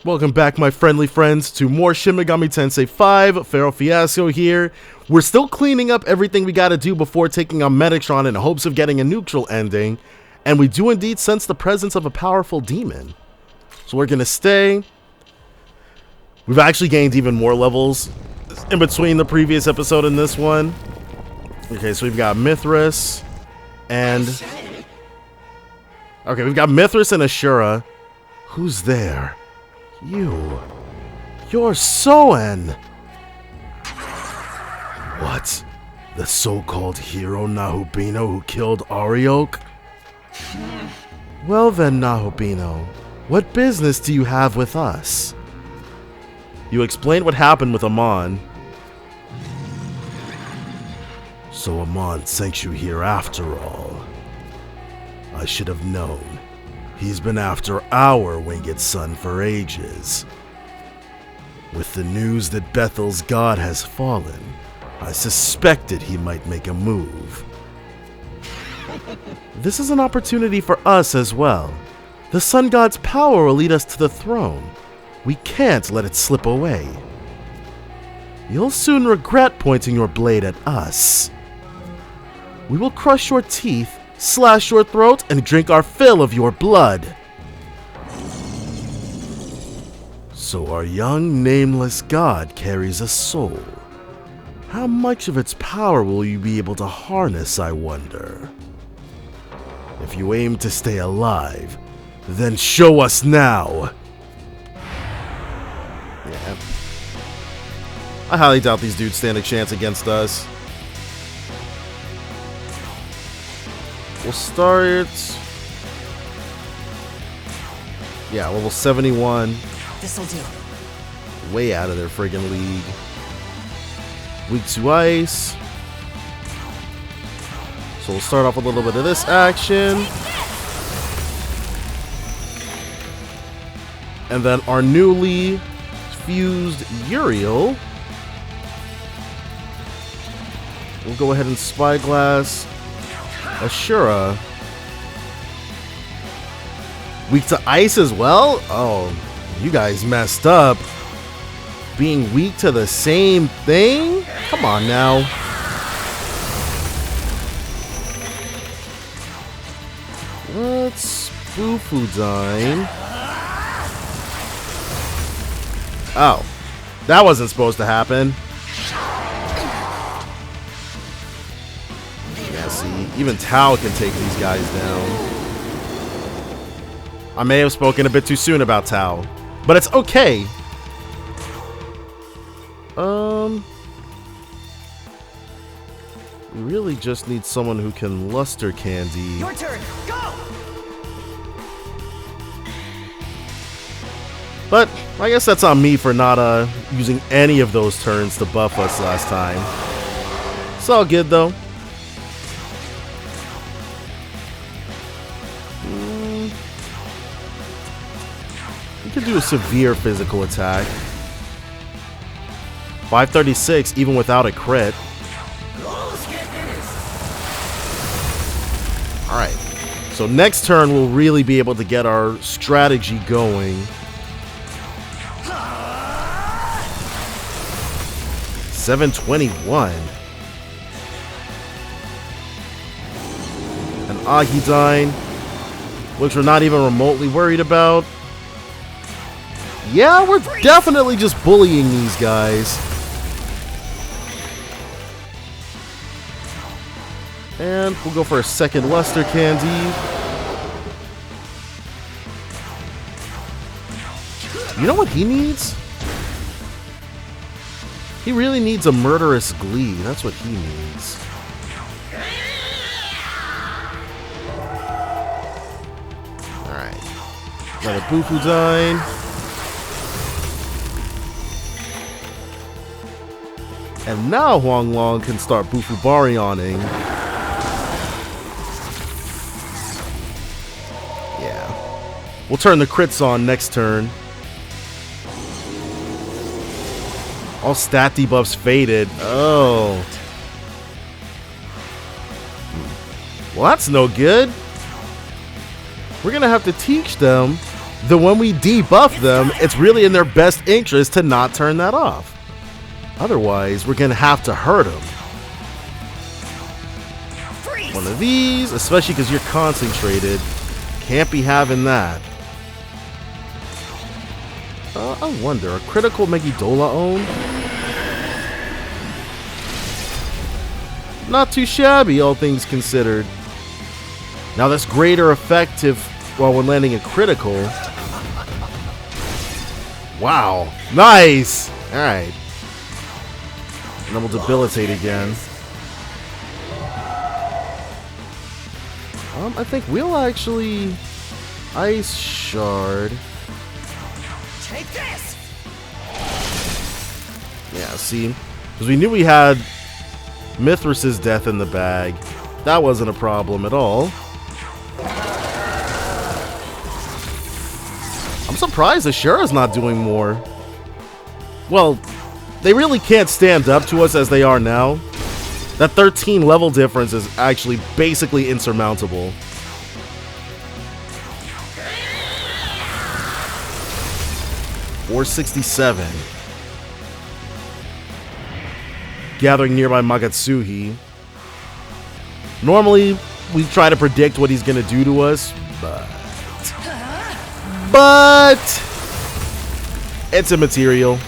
Welcome back, my friendly friends, to more Shin Megami Tensei 5. Pharaoh Fiasco here. We're still cleaning up everything we gotta do before taking on Metatron in hopes of getting a neutral ending, and we do indeed sense the presence of a powerful demon. So we're gonna stay. We've actually gained even more levels in between the previous episode and this one. Okay, so we've got Mithras and... Okay, we've got Mithras and Ashura. Who's there? You're Soen! What? The so-called hero Nahubino who killed Ariok? Well then, Nahubino, what business do you have with us? You explained what happened with Amon. So Amon sent you here after all. I should have known. He's been after our winged son for ages. With the news that Bethel's god has fallen, I suspected he might make a move. This is an opportunity for us as well. The sun god's power will lead us to the throne. We can't let it slip away. You'll soon regret pointing your blade at us. We will crush your teeth, slash your throat, and drink our fill of your blood. So our young nameless god carries a soul. How much of its power will you be able to harness, I wonder? If you aim to stay alive, then show us now. Yeah. I highly doubt these dudes stand a chance against us. We'll start... Yeah, level 71. This'll do. Way out of their friggin' league. Weak to ice. So we'll start off with a little bit of this action. And then our newly fused Uriel. We'll go ahead and Spyglass Ashura. Weak to ice as well? Oh, you guys messed up. Being weak to the same thing? Come on now. Let's Bufudine. Oh, that wasn't supposed to happen. Yeah, see, even Tao can take these guys down. I may have spoken a bit too soon about Tao, but it's okay. We really just need someone who can luster candy. Your turn. Go. But I guess that's on me for not using any of those turns to buff us last time. It's all good though. We could do a severe physical attack. 536 even without a crit. Alright, so next turn we'll really be able to get our strategy going. $721. An Agidine, which we're not even remotely worried about. Yeah, we're definitely just bullying these guys. And we'll go for a second luster candy. You know what he needs? He really needs a murderous glee. That's what he needs. Alright. Another Bufudine. And now Huang Long can start Bufubarioning. Yeah. We'll turn the crits on next turn. All stat debuffs faded. Oh. Well, that's no good. We're gonna have to teach them then when we debuff them, it's really in their best interest to not turn that off. Otherwise, we're gonna have to hurt them. One of these, especially because you're concentrated. Can't be having that. I wonder, a critical Megidola own? Not too shabby, all things considered. Now that's greater effective while when landing a critical. Wow, nice! Alright. And then we'll debilitate again. I think we'll actually Ice Shard. Take this. Yeah, see? Because we knew we had Mithras's death in the bag. That wasn't a problem at all. I'm surprised Ashura's not doing more. Well, they really can't stand up to us as they are now. That 13 level difference is actually basically insurmountable. $467. Gathering nearby Magatsuhi. Normally, we try to predict what he's going to do to us, but it's immaterial.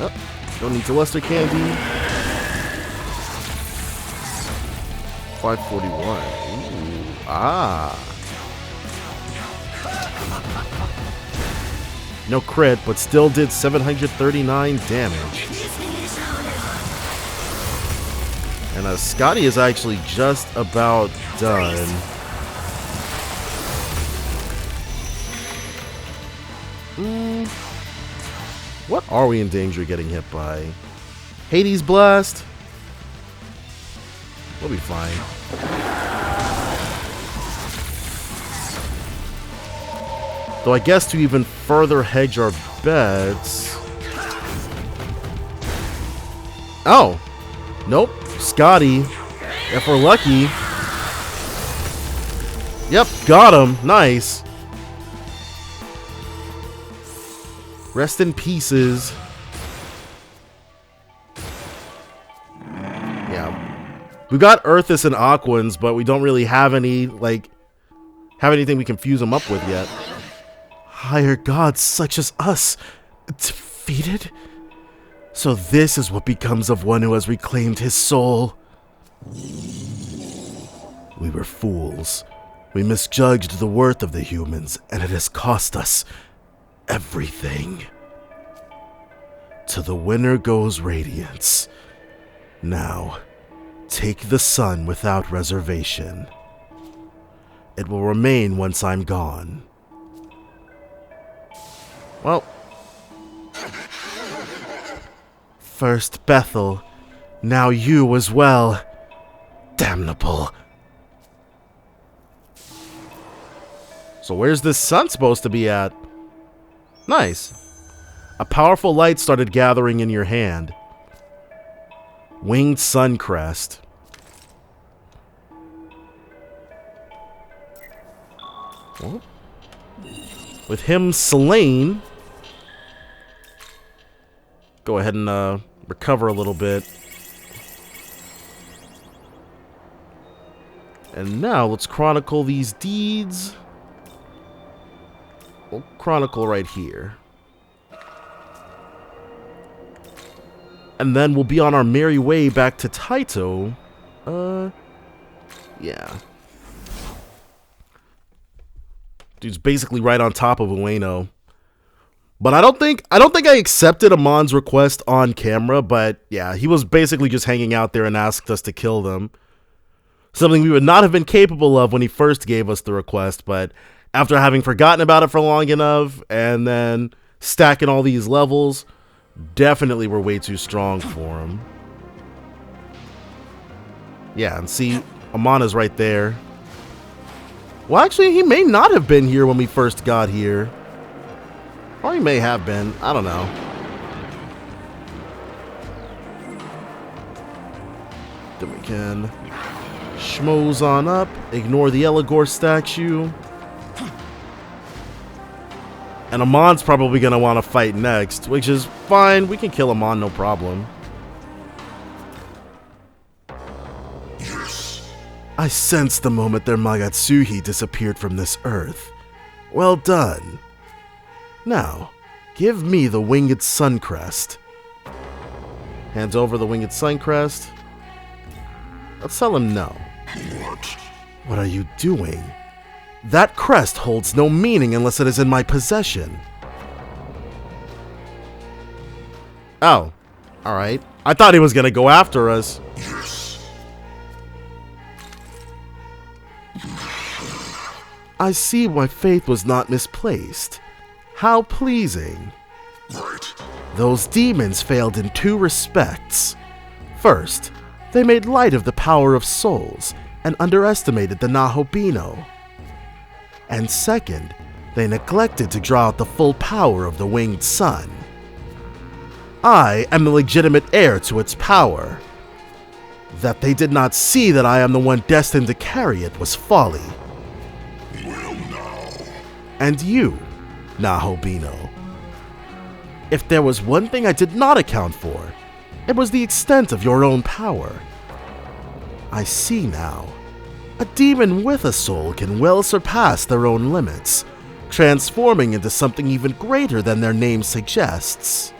Oh, don't need to luster candy. 541. Ooh, ah. No crit, but still did 739 damage. And Scotty is actually just about done. What are we in danger of getting hit by? Hades Blast? We'll be fine. Though I guess to even further hedge our bets... Oh! Nope. Scotty. If we're lucky. Yep, got him. Nice. Rest in pieces. Yeah. We got Earthus and Aquans, but we don't really have any, have anything we can fuse them up with yet. Higher gods such as us defeated? So this is what becomes of one who has reclaimed his soul. We were fools. We misjudged the worth of the humans, and it has cost us everything. To the winner goes radiance. Now, take the sun without reservation. It will remain once I'm gone. Well, first Bethel, now you as well. Damnable. So where's this sun supposed to be at? Nice. A powerful light started gathering in your hand. Winged Sun Crest. Well, with him slain, go ahead and recover a little bit. And now let's chronicle these deeds. We'll chronicle right here. And then we'll be on our merry way back to Taito. Yeah. Dude's basically right on top of Ueno. But I don't think I accepted Amon's request on camera, but yeah, he was basically just hanging out there and asked us to kill them. Something we would not have been capable of when he first gave us the request, but after having forgotten about it for long enough and then stacking all these levels, definitely were way too strong for him. Yeah, and see, Amana's right there. Well, actually, he may not have been here when we first got here. Or he may have been. I don't know. Then we can schmoze on up. Ignore the Eligor statue. And Amon's probably going to want to fight next, which is fine. We can kill Amon, no problem. Yes. I sensed the moment their Magatsuhi disappeared from this earth. Well done. Now, give me the winged sun crest. Hands over the winged sun crest. Let's tell him no. What? What are you doing? That crest holds no meaning unless it is in my possession. Oh, alright. I thought he was gonna go after us. Yes. I see my faith was not misplaced. How pleasing. Right. Those demons failed in two respects. First, they made light of the power of souls and underestimated the Nahobino. And second, they neglected to draw out the full power of the winged sun. I am the legitimate heir to its power. That they did not see that I am the one destined to carry it was folly. Well now. And you, Nahobino. If there was one thing I did not account for, it was the extent of your own power. I see now. A demon with a soul can well surpass their own limits, transforming into something even greater than their name suggests.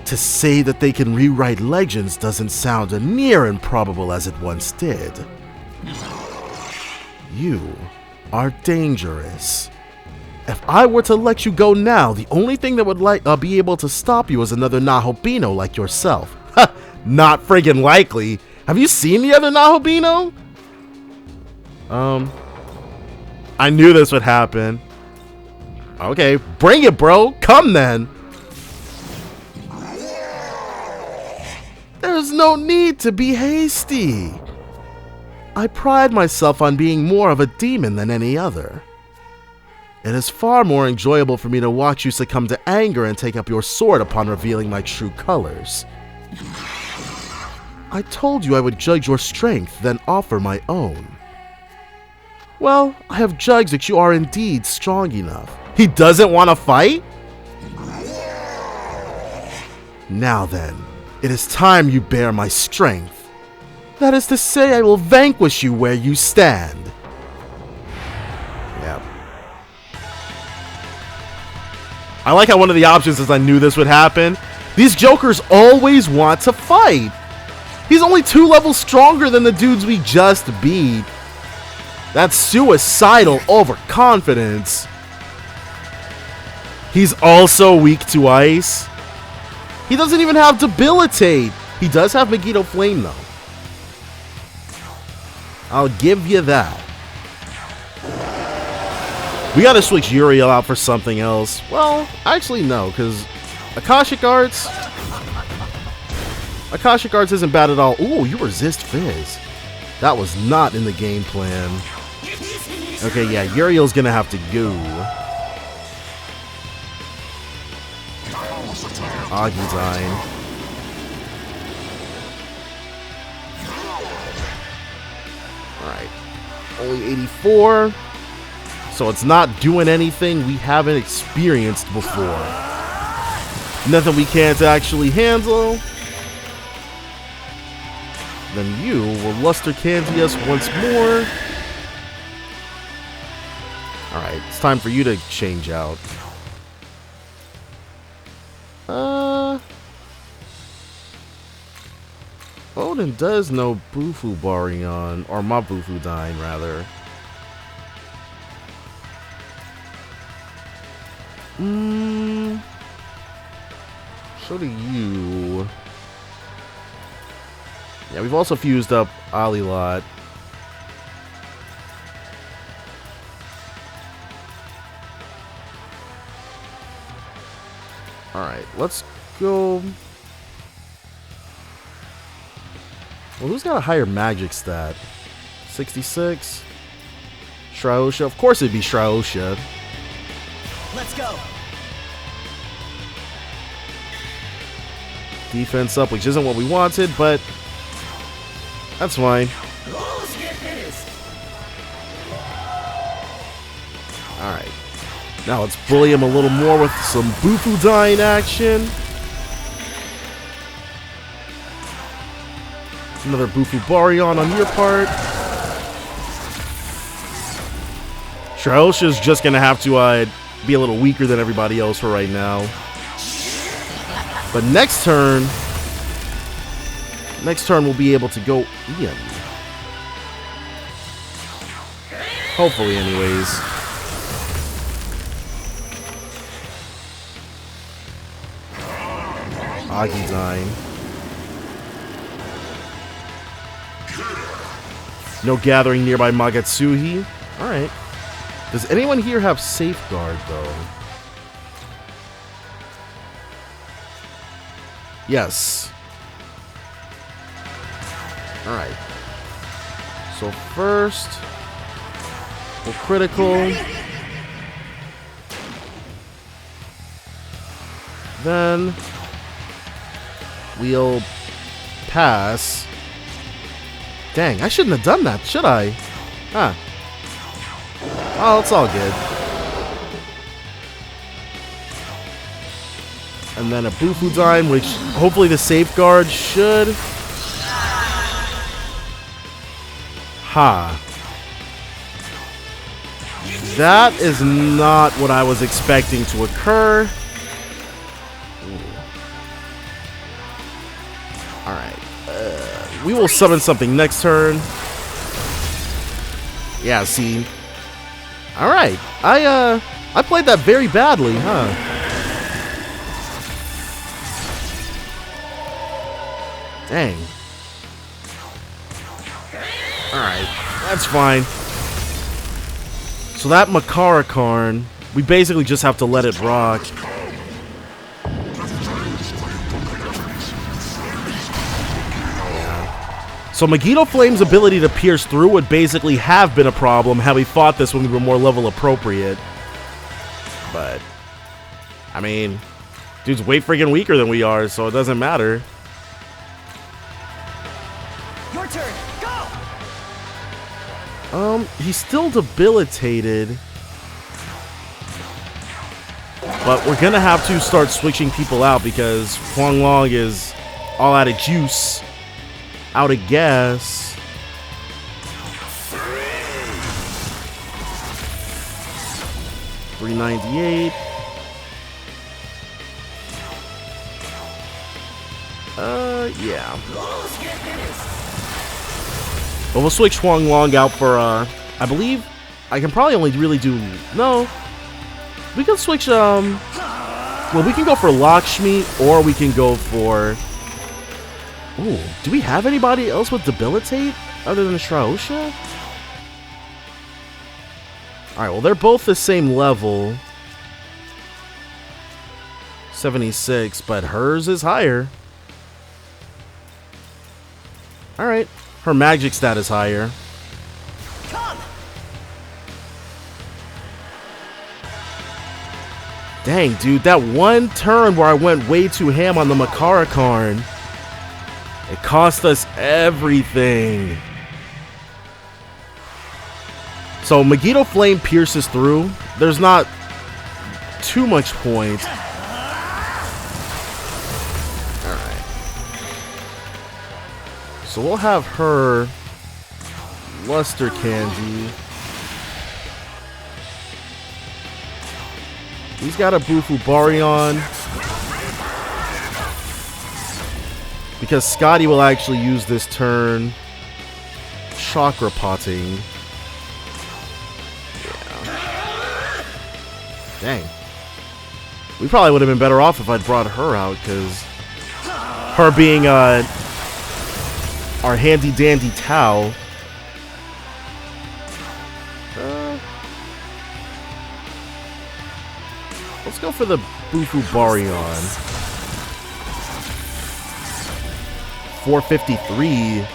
To say that they can rewrite legends doesn't sound as near improbable as it once did. You are dangerous. If I were to let you go now, the only thing that would be able to stop you is another Nahobino like yourself. Ha! Not friggin' likely. Have you seen the other Nahobino? I knew this would happen. Okay, bring it, bro. Come then. There's no need to be hasty. I pride myself on being more of a demon than any other. It is far more enjoyable for me to watch you succumb to anger and take up your sword upon revealing my true colors. I told you I would judge your strength, then offer my own. Well, I have judged that you are indeed strong enough. He doesn't want to fight? Now then, it is time you bear my strength. That is to say, I will vanquish you where you stand. Yep. I like how one of the options is I knew this would happen. These jokers always want to fight. He's only 2 levels stronger than the dudes we just beat. That's suicidal overconfidence. He's also weak to ice. He doesn't even have debilitate. He does have Megiddo Flame though. I'll give you that. We gotta switch Uriel out for something else. Well, actually no, because Akashic Arts isn't bad at all. Ooh, you resist Fizz. That was not in the game plan. Okay, yeah, Uriel's gonna have to go. Agudine. Alright. Only 84. So it's not doing anything we haven't experienced before. Nothing we can't actually handle. Then you will Luster Candy us once more. Alright, it's time for you to change out. Odin does know Bufu Baryon, or Mabufu Dine, rather. So do you. Yeah, we've also fused up Alilot. Alright, let's go. Well, who's got a higher magic stat? 66? Shraosha? Of course it'd be Shraosha. Let's go. Defense up, which isn't what we wanted, but that's fine. Let's get this. Alright. Now let's bully him a little more with some Bufudyne action. Another Bufubarion on your part. Shraosha's just gonna have to be a little weaker than everybody else for right now. But next turn we'll be able to go Ian. Hopefully, anyways. Agidine. No gathering nearby Magatsuhi. Alright. Does anyone here have Safeguard, though? Yes. Alright. So first, we'll critical. Then we'll pass. Dang, I shouldn't have done that, should I? Huh. Oh, it's all good. And then a Bufudyne, which hopefully the Safeguard should. Ha. That is not what I was expecting to occur. Alright. We will summon something next turn. Yeah, see. Alright. I played that very badly, huh? Dang. Alright. That's fine. So that Makarakarn, we basically just have to let it rock. So Megiddo Flame's ability to pierce through would basically have been a problem had we fought this when we were more level appropriate. But, I mean, dude's way freaking weaker than we are, so it doesn't matter. Your turn. Go. He's still debilitated. But we're gonna have to start switching people out because Huang Long is all out of juice. Out of gas. $398. Yeah. But we'll switch Huang Long out for, I believe, I can probably only really do, no. We can switch, well, we can go for Lakshmi, or we can go for, ooh, do we have anybody else with Debilitate other than Shraosha? Alright, well, they're both the same level. 76, but hers is higher. Alright, her magic stat is higher. Come. Dang, dude, that one turn where I went way too ham on the Makarakarn, it cost us everything. So Megiddo Flame pierces through. There's not too much point. Alright. So we'll have her Luster Candy. He's got a Bufubarion. Because Scotty will actually use this turn Chakra Potting. Yeah. Dang. We probably would have been better off if I'd brought her out, because her being our handy dandy Tau. Let's go for the Bufubarion. 453.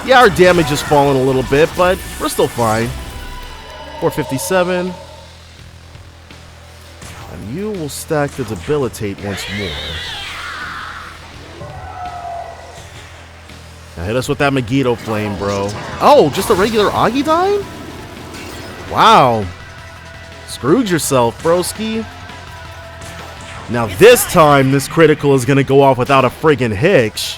Yeah, our damage has fallen a little bit, but we're still fine. 457. And you will stack the Debilitate once more. Now hit us with that Megiddo Flame, bro. Oh, just a regular Agidine? Wow. Screwed yourself, broski. Now this time, this critical is gonna go off without a friggin' hitch.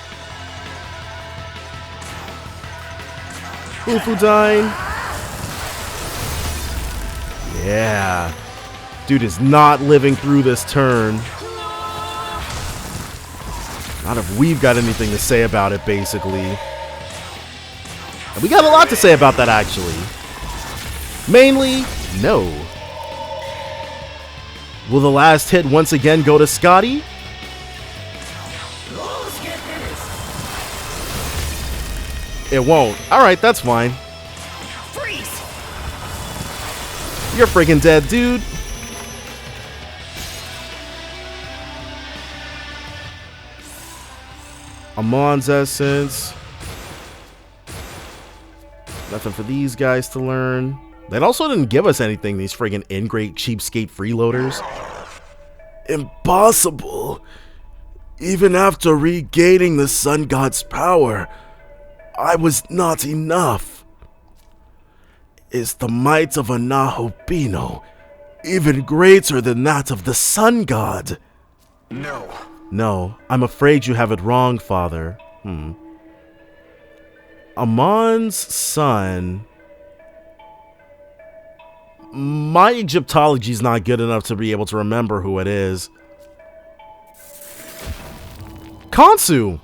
Ufudine. Yeah. Dude is not living through this turn. Not if we've got anything to say about it, basically. And we got a lot to say about that, actually. Mainly, no. Will the last hit once again go to Scotty? It won't. Alright, that's fine. Freeze! You're freaking dead, dude. Amon's Essence. Nothing for these guys to learn. They also didn't give us anything, these friggin' ingrate cheapskate freeloaders. Impossible. Even after regaining the Sun God's power, I was not enough. Is the might of a Nahobino even greater than that of the Sun God? No. No, I'm afraid you have it wrong, Father. Amon's son. My Egyptology's not good enough to be able to remember who it is. Khonsu!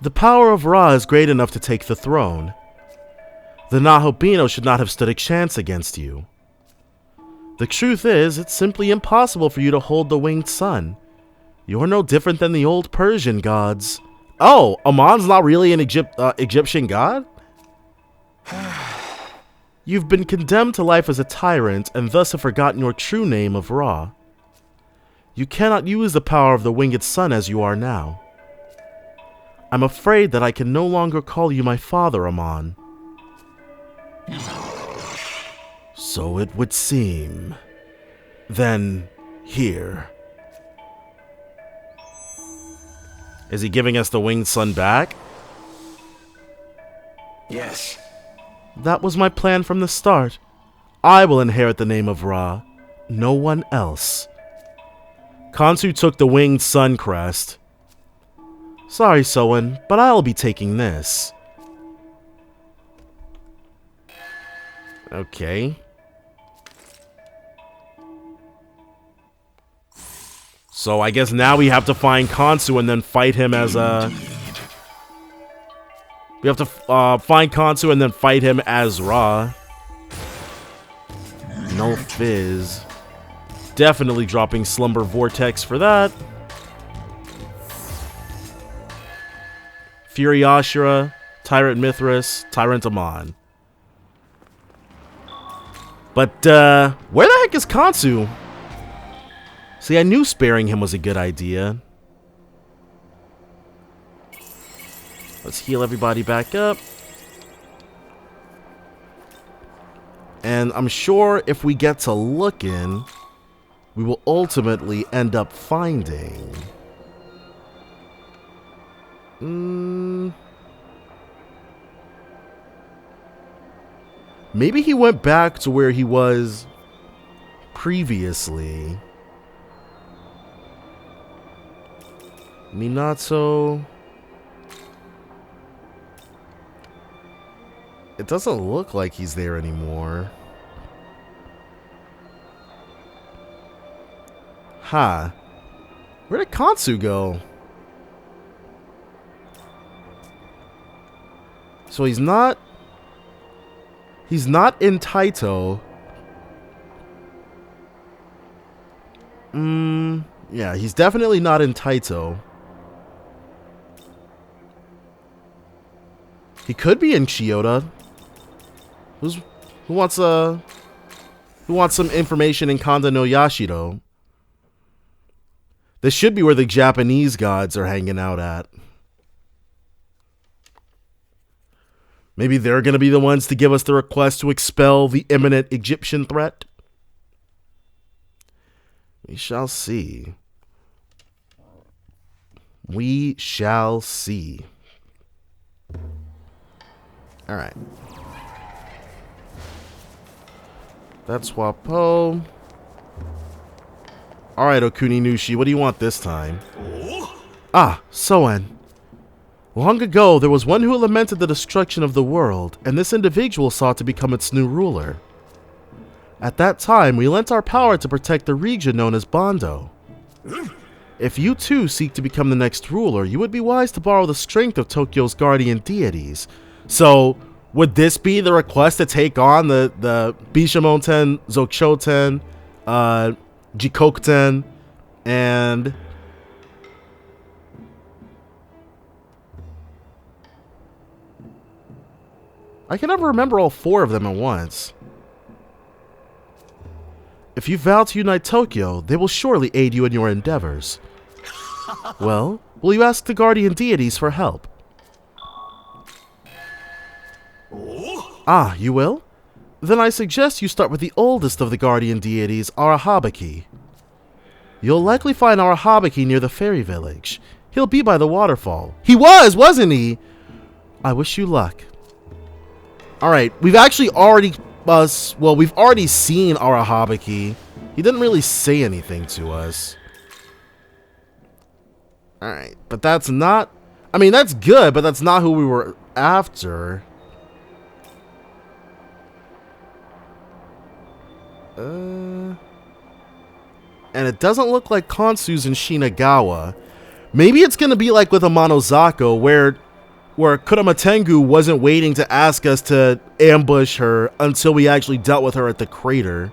The power of Ra is great enough to take the throne. The Nahobino should not have stood a chance against you. The truth is, it's simply impossible for you to hold the winged sun. You're no different than the old Persian gods. Oh, Amon's not really an Egyptian god? You've been condemned to life as a tyrant and thus have forgotten your true name of Ra. You cannot use the power of the winged sun as you are now. I'm afraid that I can no longer call you my father, Amon. So it would seem. Then, here. Is he giving us the winged sun back? Yes. That was my plan from the start. I will inherit the name of Ra. No one else. Khonsu took the winged sun crest. Sorry, Soen, but I'll be taking this. Okay. So I guess now we have to find Khonsu and then fight him as a... We have to find Khonsu and then fight him as Ra. No fizz. Definitely dropping Slumber Vortex for that. Fury Ashura, Tyrant Mithras, Tyrant Amon. But, where the heck is Khonsu? See, I knew sparing him was a good idea. Let's heal everybody back up. And I'm sure if we get to looking, we will ultimately end up finding... Maybe he went back to where he was previously. Minato. It doesn't look like he's there anymore. Huh. Where did Khonsu go? So he's not in Taito. Yeah, he's definitely not in Taito. He could be in Chiyoda. Who wants some information in Kanda no Yashiro? This should be where the Japanese gods are hanging out at. Maybe they're going to be the ones to give us the request to expel the imminent Egyptian threat. We shall see. We shall see. Alright. That's Wapo. Alright, Okuni Nushi, what do you want this time? Ah, Soen. Long ago, there was one who lamented the destruction of the world, and this individual sought to become its new ruler. At that time, we lent our power to protect the region known as Bondo. If you too seek to become the next ruler, you would be wise to borrow the strength of Tokyo's guardian deities. So, would this be the request to take on the Bishamonten, Zochoten, Jikokuten, and... I can never remember all 4 of them at once. If you vow to unite Tokyo, they will surely aid you in your endeavors. Well, will you ask the guardian deities for help? Ah, you will? Then I suggest you start with the oldest of the guardian deities, Arahabaki. You'll likely find Arahabaki near the fairy village. He'll be by the waterfall. He was, wasn't he? I wish you luck. Alright, we've actually already, we've already seen Arahabaki. He didn't really say anything to us. Alright, but that's not, I mean, that's good, but that's not who we were after. And it doesn't look like Khonsu's in Shinagawa. Maybe it's gonna be like with Amanozako, where Kurama Tengu wasn't waiting to ask us to ambush her until we actually dealt with her at the crater.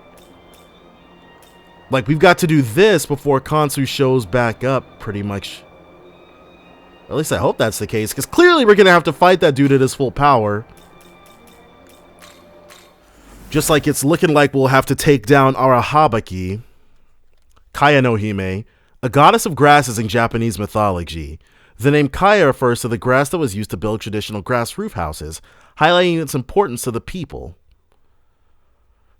Like, we've got to do this before Khonsu shows back up, pretty much. At least I hope that's the case, because clearly we're gonna have to fight that dude at his full power. Just like it's looking like we'll have to take down Arahabaki, Kaya no Hime, a goddess of grasses in Japanese mythology. The name Kaya refers to the grass that was used to build traditional grass roof houses, highlighting its importance to the people.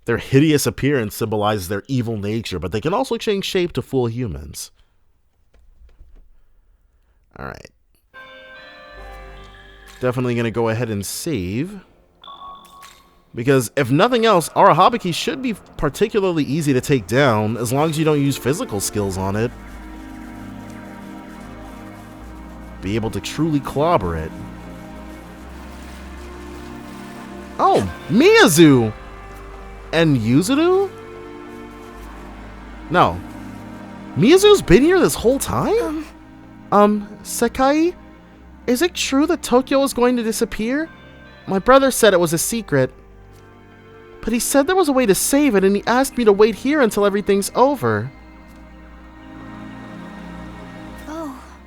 Their hideous appearance symbolizes their evil nature, but they can also change shape to fool humans. Alright. Definitely going to go ahead and save. Because if nothing else, Arahabaki should be particularly easy to take down, as long as you don't use physical skills on it. Be able to truly clobber it. Oh, Miyazu! And Yuzuru? No. Miyazu's been here this whole time? Sekai? Is it true that Tokyo is going to disappear? My brother said it was a secret. But he said there was a way to save it, and he asked me to wait here until everything's over.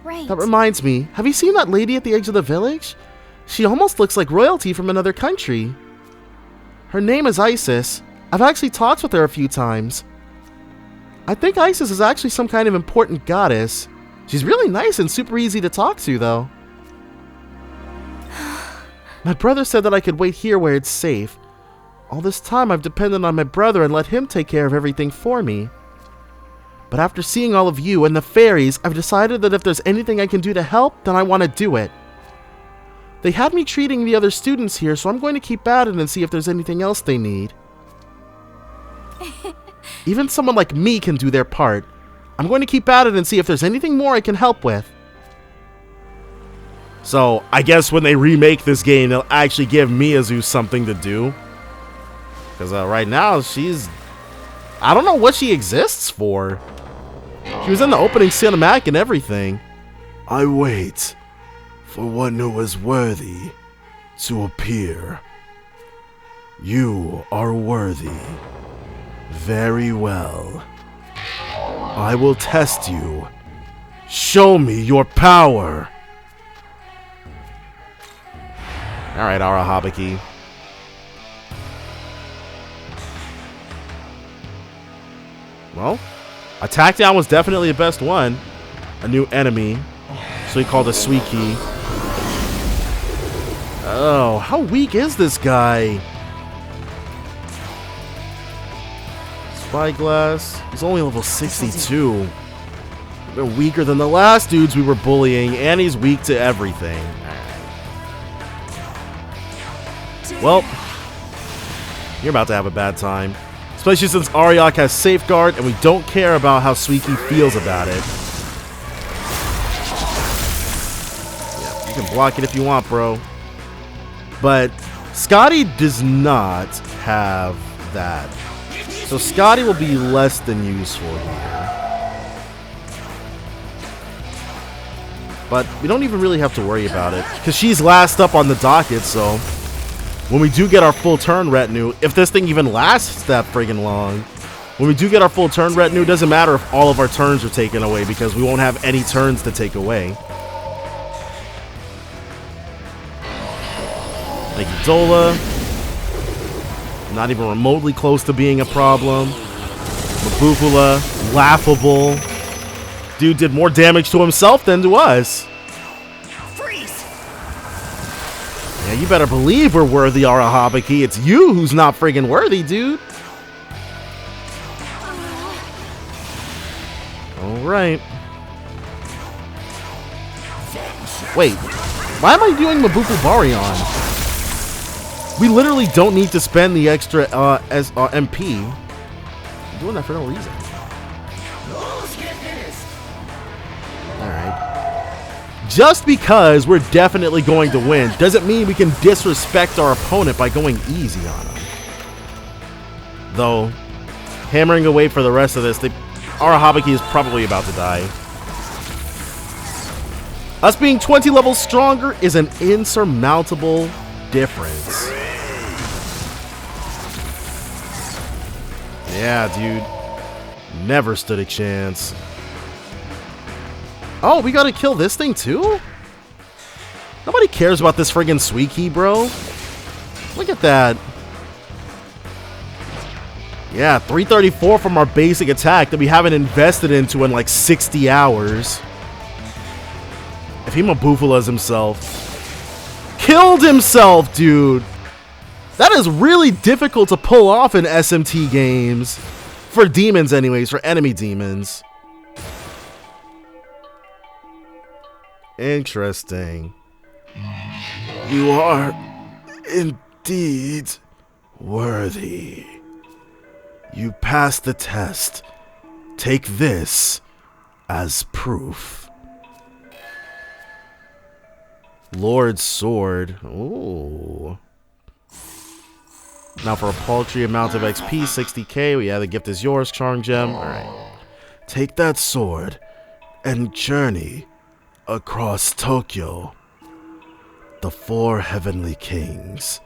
Right. That reminds me, have you seen that lady at the edge of the village? She almost looks like royalty from another country. Her name is Isis. I've actually talked with her a few times. I think Isis is actually some kind of important goddess. She's really nice and super easy to talk to, though. My brother said that I could wait here where it's safe. All this time I've depended on my brother and let him take care of everything for me. But after seeing all of you and the fairies, I've decided that if there's anything I can do to help, then I want to do it. They had me treating the other students here, so I'm going to keep at it and see if there's anything else they need. Even someone like me can do their part. I'm going to keep at it and see if there's anything more I can help with. So, I guess when they remake this game, they'll actually give Miyazu something to do. Because right now, she's... I don't know what she exists for. She was in the opening cinematic and everything. I wait for one who is worthy to appear. You are worthy. Very well. I will test you. Show me your power. Alright, Arahabaki. Well, Attack Down was definitely the best one. A new enemy. So he called a Suiki. Oh, how weak is this guy? Spyglass. He's only level 62. A bit weaker than the last dudes we were bullying, and he's weak to everything. Well, you're about to have a bad time. Especially since Ariok has Safeguard, and we don't care about how Suiki feels about it. Yeah, you can block it if you want, bro. But Scotty does not have that. So Scotty will be less than useful here. But we don't even really have to worry about it, because she's last up on the docket, so when we do get our full turn retinue, if this thing even lasts that friggin' long, when we do get our full turn retinue, it doesn't matter if all of our turns are taken away, because we won't have any turns to take away. Thank you, Zola. Not even remotely close to being a problem. Mabufula, laughable. Dude did more damage to himself than to us. Freeze! Yeah, you better believe we're worthy, Arahabaki. It's you who's not friggin' worthy, dude. Alright. Wait, why am I doing Mabufu Baryon? We literally don't need to spend the extra MP. I'm doing that for no reason. Alright. Just because we're definitely going to win doesn't mean we can disrespect our opponent by going easy on him. Though, hammering away for the rest of this, Arahabaki is probably about to die. Us being 20 levels stronger is an insurmountable difference. Yeah, dude. Never stood a chance. Oh, we gotta kill this thing too? Nobody cares about this friggin' Suiki, bro. Look at that. Yeah, 334 from our basic attack that we haven't invested into in like 60 hours. If he Mabufulas himself. Killed himself, dude. That is really difficult to pull off in SMT games. For demons anyways, for enemy demons. Interesting. You are indeed worthy. You passed the test. Take this as proof. Lord's Sword. Ooh. Now for a paltry amount of XP, 60k, yeah, the gift is yours, Charm Gem. Alright. Take that sword and journey across Tokyo. The 4 heavenly kings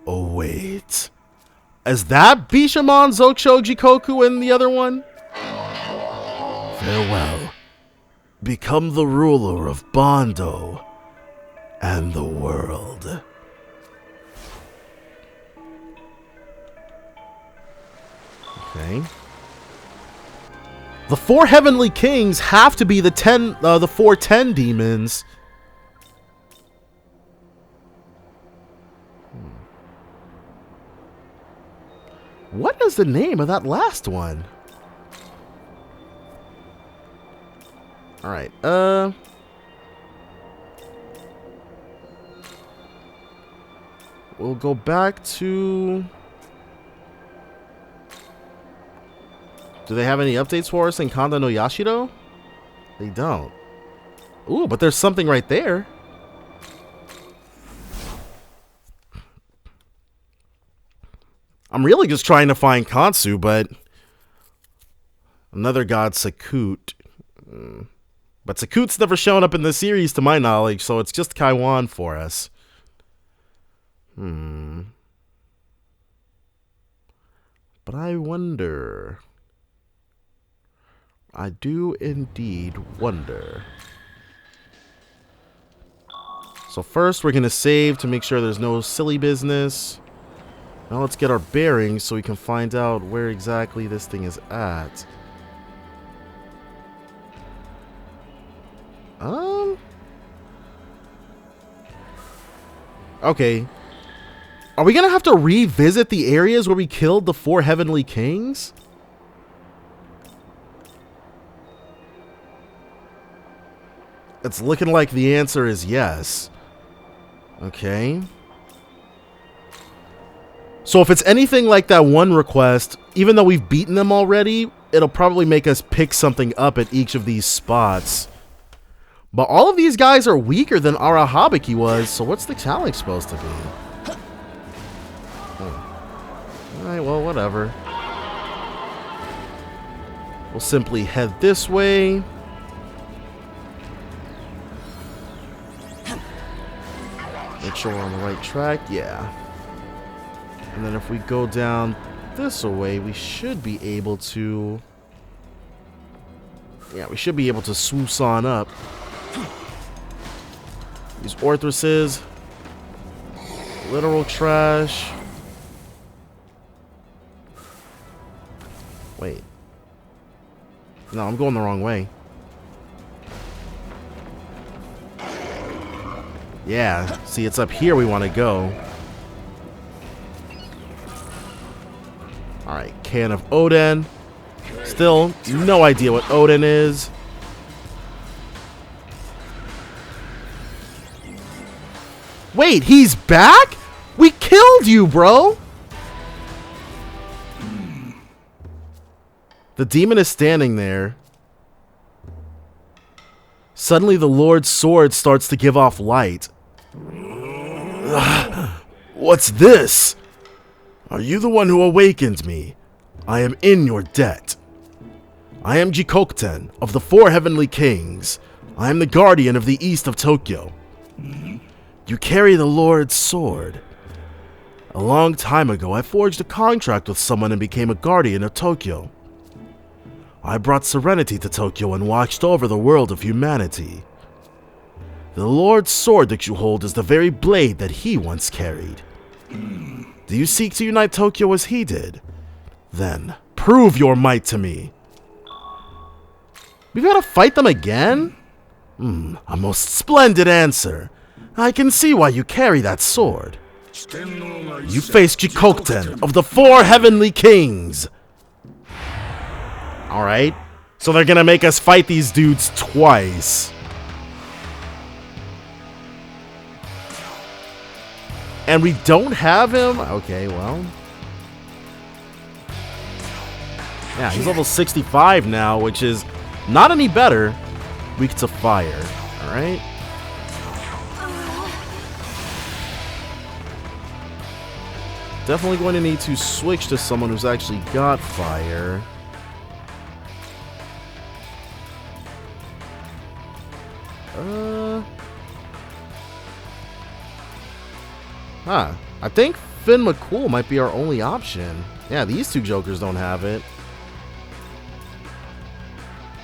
await. Is that Bishamon, Zokusho, Jikoku, and the other one? Farewell. Become the ruler of Bondo and the world. Okay. The 4 heavenly kings have to be the 410 demons. What is the name of that last one? Alright, we'll go back to... Do they have any updates for us in Kanda no Yashiro? They don't. Ooh, but there's something right there. I'm really just trying to find Khonsu, but another god, Sakut. But Sakut's never shown up in the series to my knowledge, so it's just Kaiwan for us. But I wonder... I do indeed wonder. So first we're going to save to make sure there's no silly business. Now let's get our bearings so we can find out where exactly this thing is at. Okay. Are we going to have to revisit the areas where we killed the 4 heavenly kings? It's looking like the answer is yes. Okay. So if it's anything like that one request, even though we've beaten them already, it'll probably make us pick something up at each of these spots. But all of these guys are weaker than Arahabiki was, so what's the challenge supposed to be? Alright, well, whatever. We'll simply head this way. Make sure we're on the right track. Yeah. And then if we go down this way, we should be able to... Yeah, we should be able to swoosh on up. These Orthruses. Literal trash. Wait. No, I'm going the wrong way. Yeah, see, it's up here we want to go. Alright, can of Oden. Still, no idea what Oden is. Wait, he's back? We killed you, bro! The demon is standing there. Suddenly the Lord's sword starts to give off light. What's this? Are you the one who awakened me? I am in your debt. I am Jikokten of the Four Heavenly Kings. I am the guardian of the east of Tokyo. You carry the Lord's sword. A long time ago, I forged a contract with someone and became a guardian of Tokyo. I brought serenity to Tokyo and watched over the world of humanity. The Lord's sword that you hold is the very blade that he once carried. Do you seek to unite Tokyo as he did? Then, prove your might to me. We gotta fight them again? A most splendid answer. I can see why you carry that sword. You face Jikokten of the Four Heavenly Kings. Alright, so they're gonna make us fight these dudes twice. And we don't have him? Okay, well. Yeah, he's level 65 now, which is not any better. Weak to fire. Alright. Definitely going to need to switch to someone who's actually got fire. I think Finn McCool might be our only option. Yeah, these two jokers don't have it.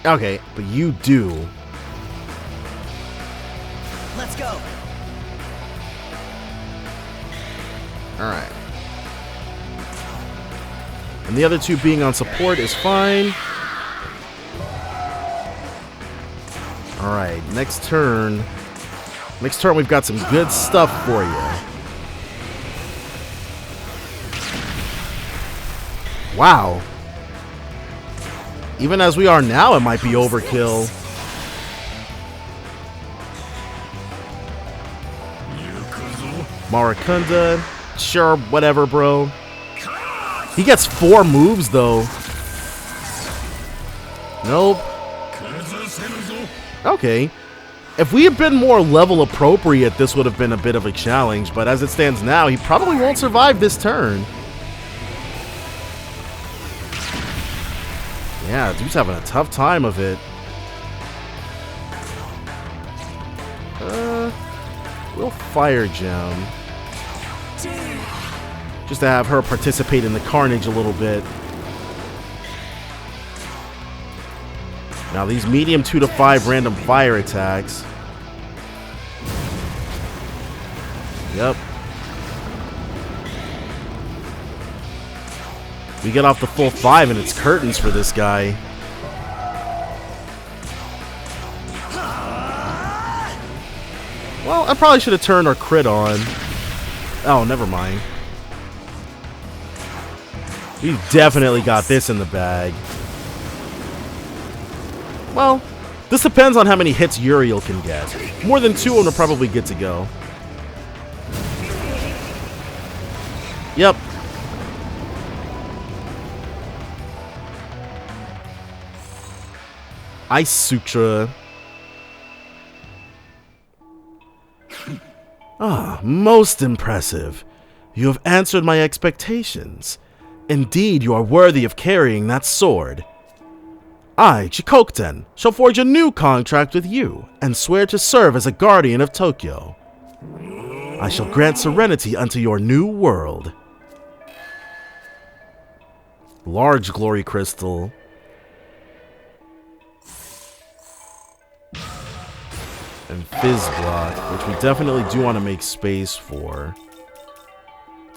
Okay, but you do. Let's go. Alright. And the other two being on support is fine. Alright, next turn. Next turn we've got some good stuff for you. Wow. Even as we are now, it might be overkill. Marakunda. Sure, whatever, bro. He gets 4 moves, though. Nope. Okay. If we had been more level appropriate, this would have been a bit of a challenge. But as it stands now, he probably won't survive this turn. Yeah, dude's having a tough time of it. We'll fire Gem. Just to have her participate in the carnage a little bit. Now these medium 2 to 5 random fire attacks. Yep. We get off the full 5 and it's curtains for this guy. Well, I probably should have turned our crit on. Oh, never mind. We definitely got this in the bag. Well, this depends on how many hits Uriel can get. More than 2 and we're probably good to go. Yep. Ice Sutra. Most impressive. You have answered my expectations. Indeed, you are worthy of carrying that sword. I, Chikokten, shall forge a new contract with you and swear to serve as a guardian of Tokyo. I shall grant serenity unto your new world. Large glory crystal. And fizz block, which we definitely do want to make space for.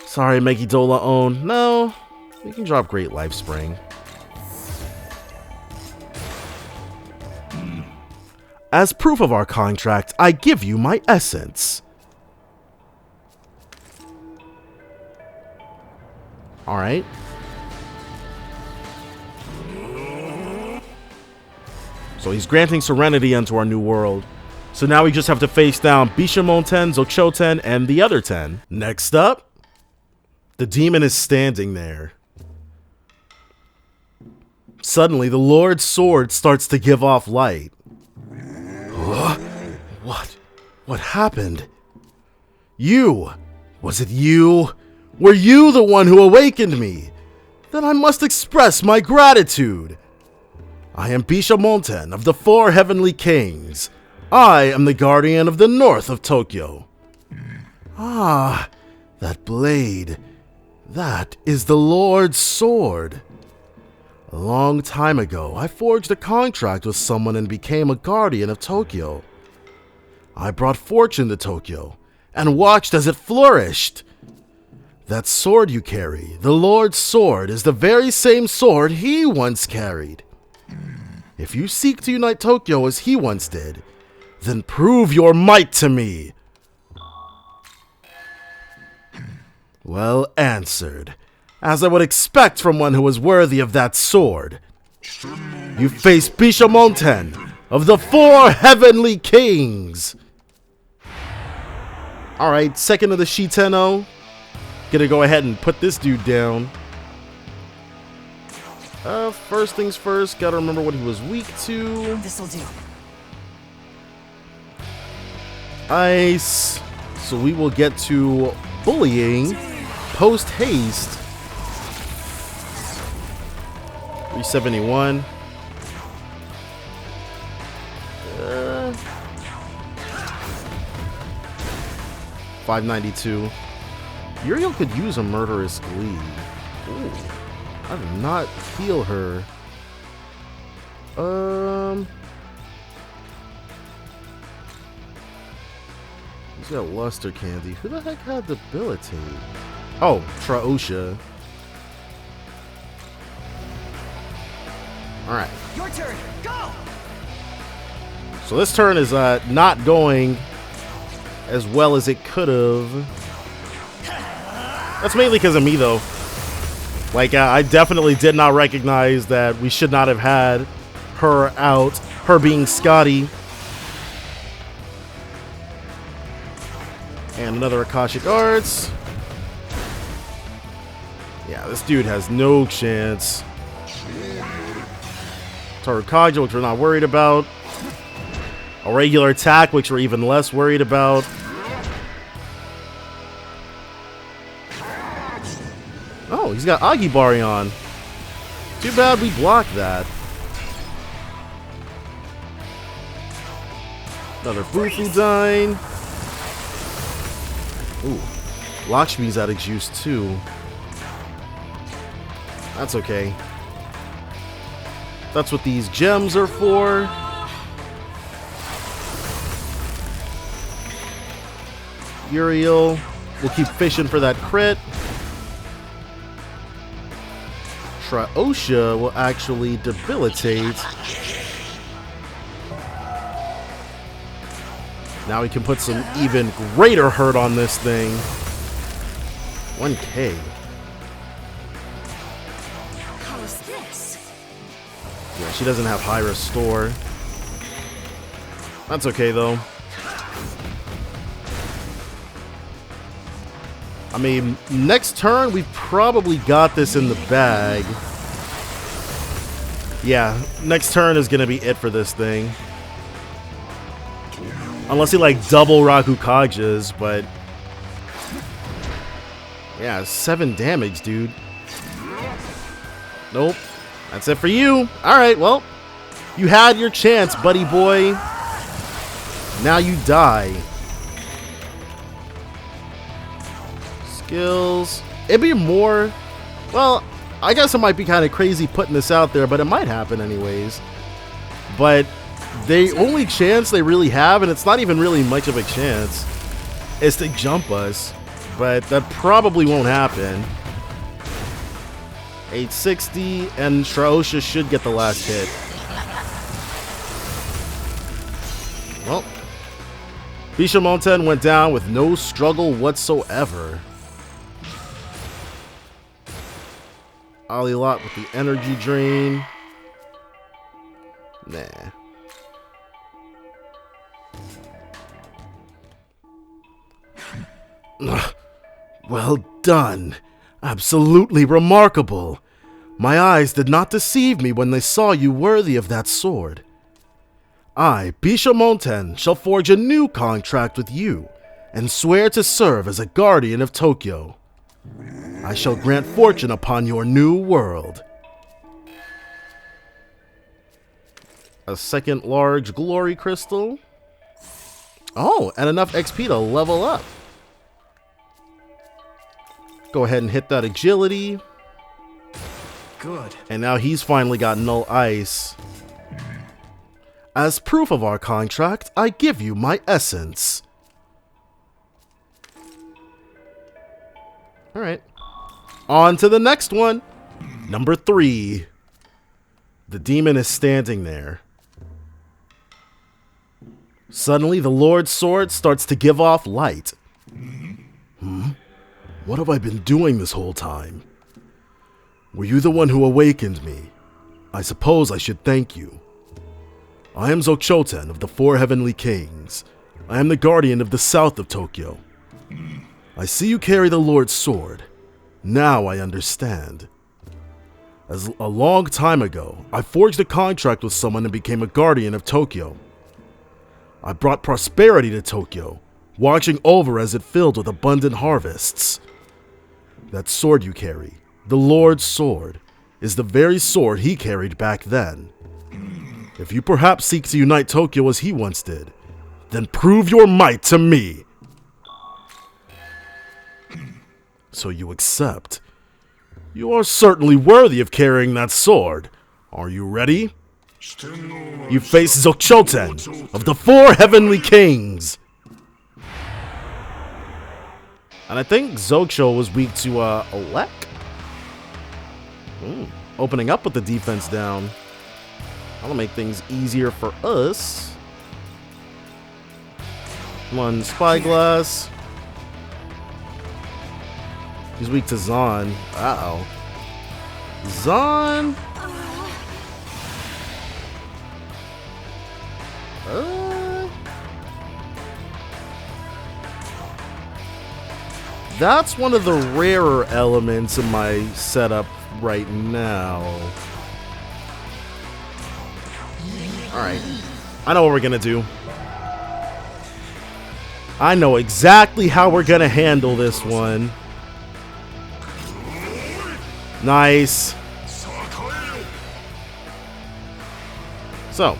Sorry, Megidola own. No, we can drop Great Life Spring. As proof of our contract, I give you my essence. Alright. So he's granting serenity unto our new world. So now we just have to face down Bishamonten, Zochoten, and the other 10. Next up, the demon is standing there. Suddenly, the Lord's sword starts to give off light. What? What happened? You! Was it you? Were you the one who awakened me? Then I must express my gratitude. I am Bishamonten of the Four Heavenly Kings. I am the guardian of the north of Tokyo. Ah, that blade. That is the Lord's sword. A long time ago, I forged a contract with someone and became a guardian of Tokyo. I brought fortune to Tokyo and watched as it flourished. That sword you carry, the Lord's sword, is the very same sword he once carried. If you seek to unite Tokyo as he once did, then prove your might to me. Well answered, as I would expect from one who was worthy of that sword. You face Bishamonten of the Four Heavenly Kings. Alright, second of the Shiteno. Gonna go ahead and put this dude down. First things first, gotta remember what he was weak to. This'll do. Ice. So we will get to bullying post haste. 371. 592. Uriel could use a murderous glee. Ooh, I did not heal her. He's got luster candy. Who the heck had debilitate? Oh, Traosha. Alright. Your turn. Go! So this turn is not going as well as it could have. That's mainly because of me, though. Like, I definitely did not recognize that we should not have had her out. Her being Scotty. And another Akashic Arts. Yeah, this dude has no chance. Tarukaja, which we're not worried about. A regular attack, which we're even less worried about. Oh, he's got Agibari on. Too bad we blocked that. Another Fufudine. Ooh, Lakshmi's out of juice too. That's okay. That's what these gems are for. Uriel, we'll keep fishing for that crit. Traosha will actually debilitate. Now we can put some even greater hurt on this thing. 1K. How is this? Yeah, she doesn't have high restore. That's okay though. I mean, next turn we've probably got this in the bag. Yeah, next turn is gonna be it for this thing. Unless he like double Rakukages, but yeah, 7 damage, dude. Nope. That's it for you. Alright, well, you had your chance, buddy boy. Now you die. Skills. It'd be more... Well, I guess it might be kind of crazy putting this out there, but it might happen anyways. But the only chance they really have, and it's not even really much of a chance, is to jump us. But that probably won't happen. 860, and Shraosha should get the last hit. Well, Bishamonten went down with no struggle whatsoever. Alilot with the energy drain. Nah. Well done. Absolutely remarkable. My eyes did not deceive me when they saw you worthy of that sword. I, Bishamonten, shall forge a new contract with you and swear to serve as a guardian of Tokyo. I shall grant fortune upon your new world. A second large glory crystal. Oh, and enough XP to level up. Go ahead and hit that agility. Good. And now he's finally got null ice. As proof of our contract, I give you my essence. Alright. On to the next one. Number 3. The demon is standing there. Suddenly, the Lord's sword starts to give off light. What have I been doing this whole time? Were you the one who awakened me? I suppose I should thank you. I am Zochoten of the 4 Heavenly Kings. I am the guardian of the south of Tokyo. I see you carry the Lord's sword. Now I understand. As a long time ago, I forged a contract with someone and became a guardian of Tokyo. I brought prosperity to Tokyo, watching over as it filled with abundant harvests. That sword you carry, the Lord's sword, is the very sword he carried back then. If you perhaps seek to unite Tokyo as he once did, then prove your might to me. So you accept. You are certainly worthy of carrying that sword. Are you ready? You face Zochoten of the 4 Heavenly Kings. And I think Zocho was weak to Olek. Opening up with the defense down. That'll make things easier for us. Come on, Spyglass. He's weak to Zahn. Uh-oh. Zahn? That's one of the rarer elements in my setup right now. Alright. I know what we're gonna do. I know exactly how we're gonna handle this one. Nice. So,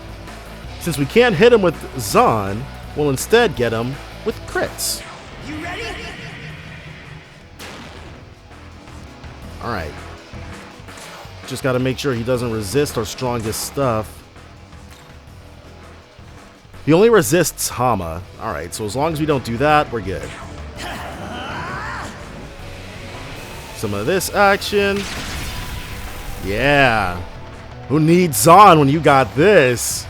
since we can't hit him with Zahn, we'll instead get him with crits. You ready? Alright. Just gotta make sure he doesn't resist our strongest stuff. He only resists Hama. Alright, so as long as we don't do that, we're good. Some of this action. Yeah. Who needs Zahn when you got this?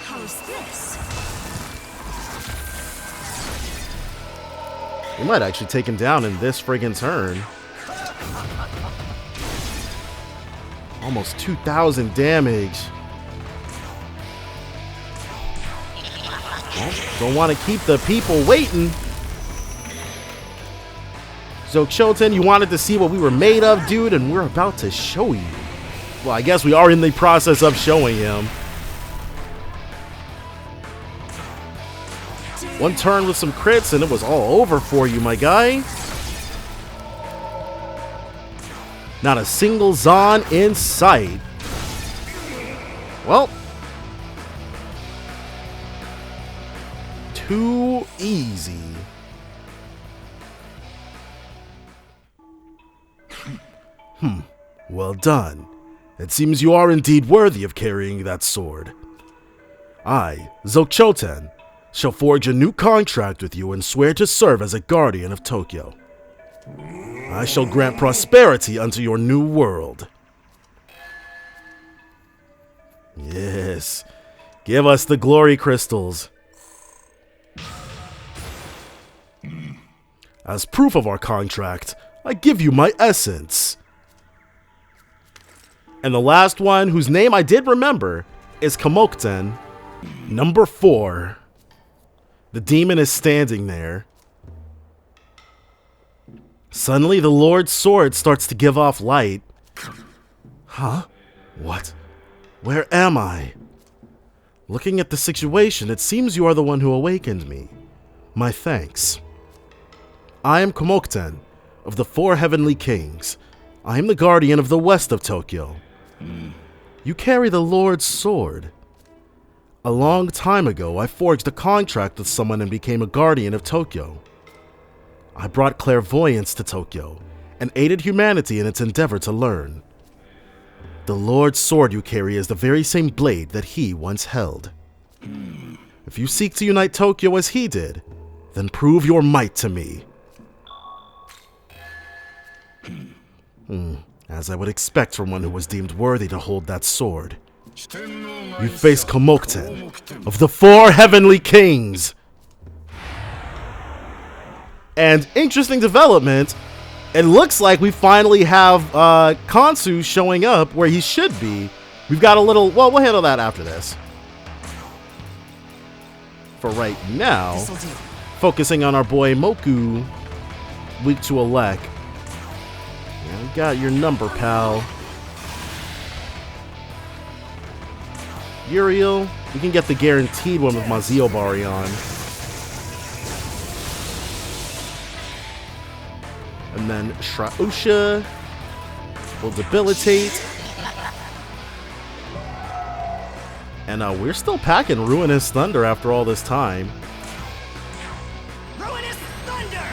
How's this? We might actually take him down in this friggin' turn. Almost 2,000 damage. Well, don't want to keep the people waiting. Zochoten, you wanted to see what we were made of, dude, and we're about to show you. Well, I guess we are in the process of showing him. One turn with some crits and it was all over for you, my guy. Not a single Zon in sight. Well, too easy. Well done. It seems you are indeed worthy of carrying that sword. I, Zokchoten, shall forge a new contract with you and swear to serve as a guardian of Tokyo. I shall grant prosperity unto your new world. Yes, give us the glory crystals. As proof of our contract, I give you my essence. And the last one, whose name I did remember, is Kamokten. Number 4. The demon is standing there. Suddenly, the Lord's sword starts to give off light. Huh? What? Where am I? Looking at the situation, it seems you are the one who awakened me. My thanks. I am Kamokten, of the 4 Heavenly Kings. I am the guardian of the west of Tokyo. You carry the Lord's sword. A long time ago, I forged a contract with someone and became a guardian of Tokyo. I brought clairvoyance to Tokyo and aided humanity in its endeavor to learn. The Lord's sword you carry is the very same blade that he once held. If you seek to unite Tokyo as he did, then prove your might to me. As I would expect from one who was deemed worthy to hold that sword. You face Kamokten of the 4 Heavenly Kings. And interesting development, it looks like we finally have Khonsu showing up where he should be. We've got a little, well, we'll handle that after this. For right now, focusing on our boy Moku, weak to Elec. Yeah, we got your number, pal. Uriel, we can get the guaranteed one with Mazio Baryon. And then Shraosha will debilitate. And we're still packing Ruinous Thunder after all this time. Ruinous Thunder!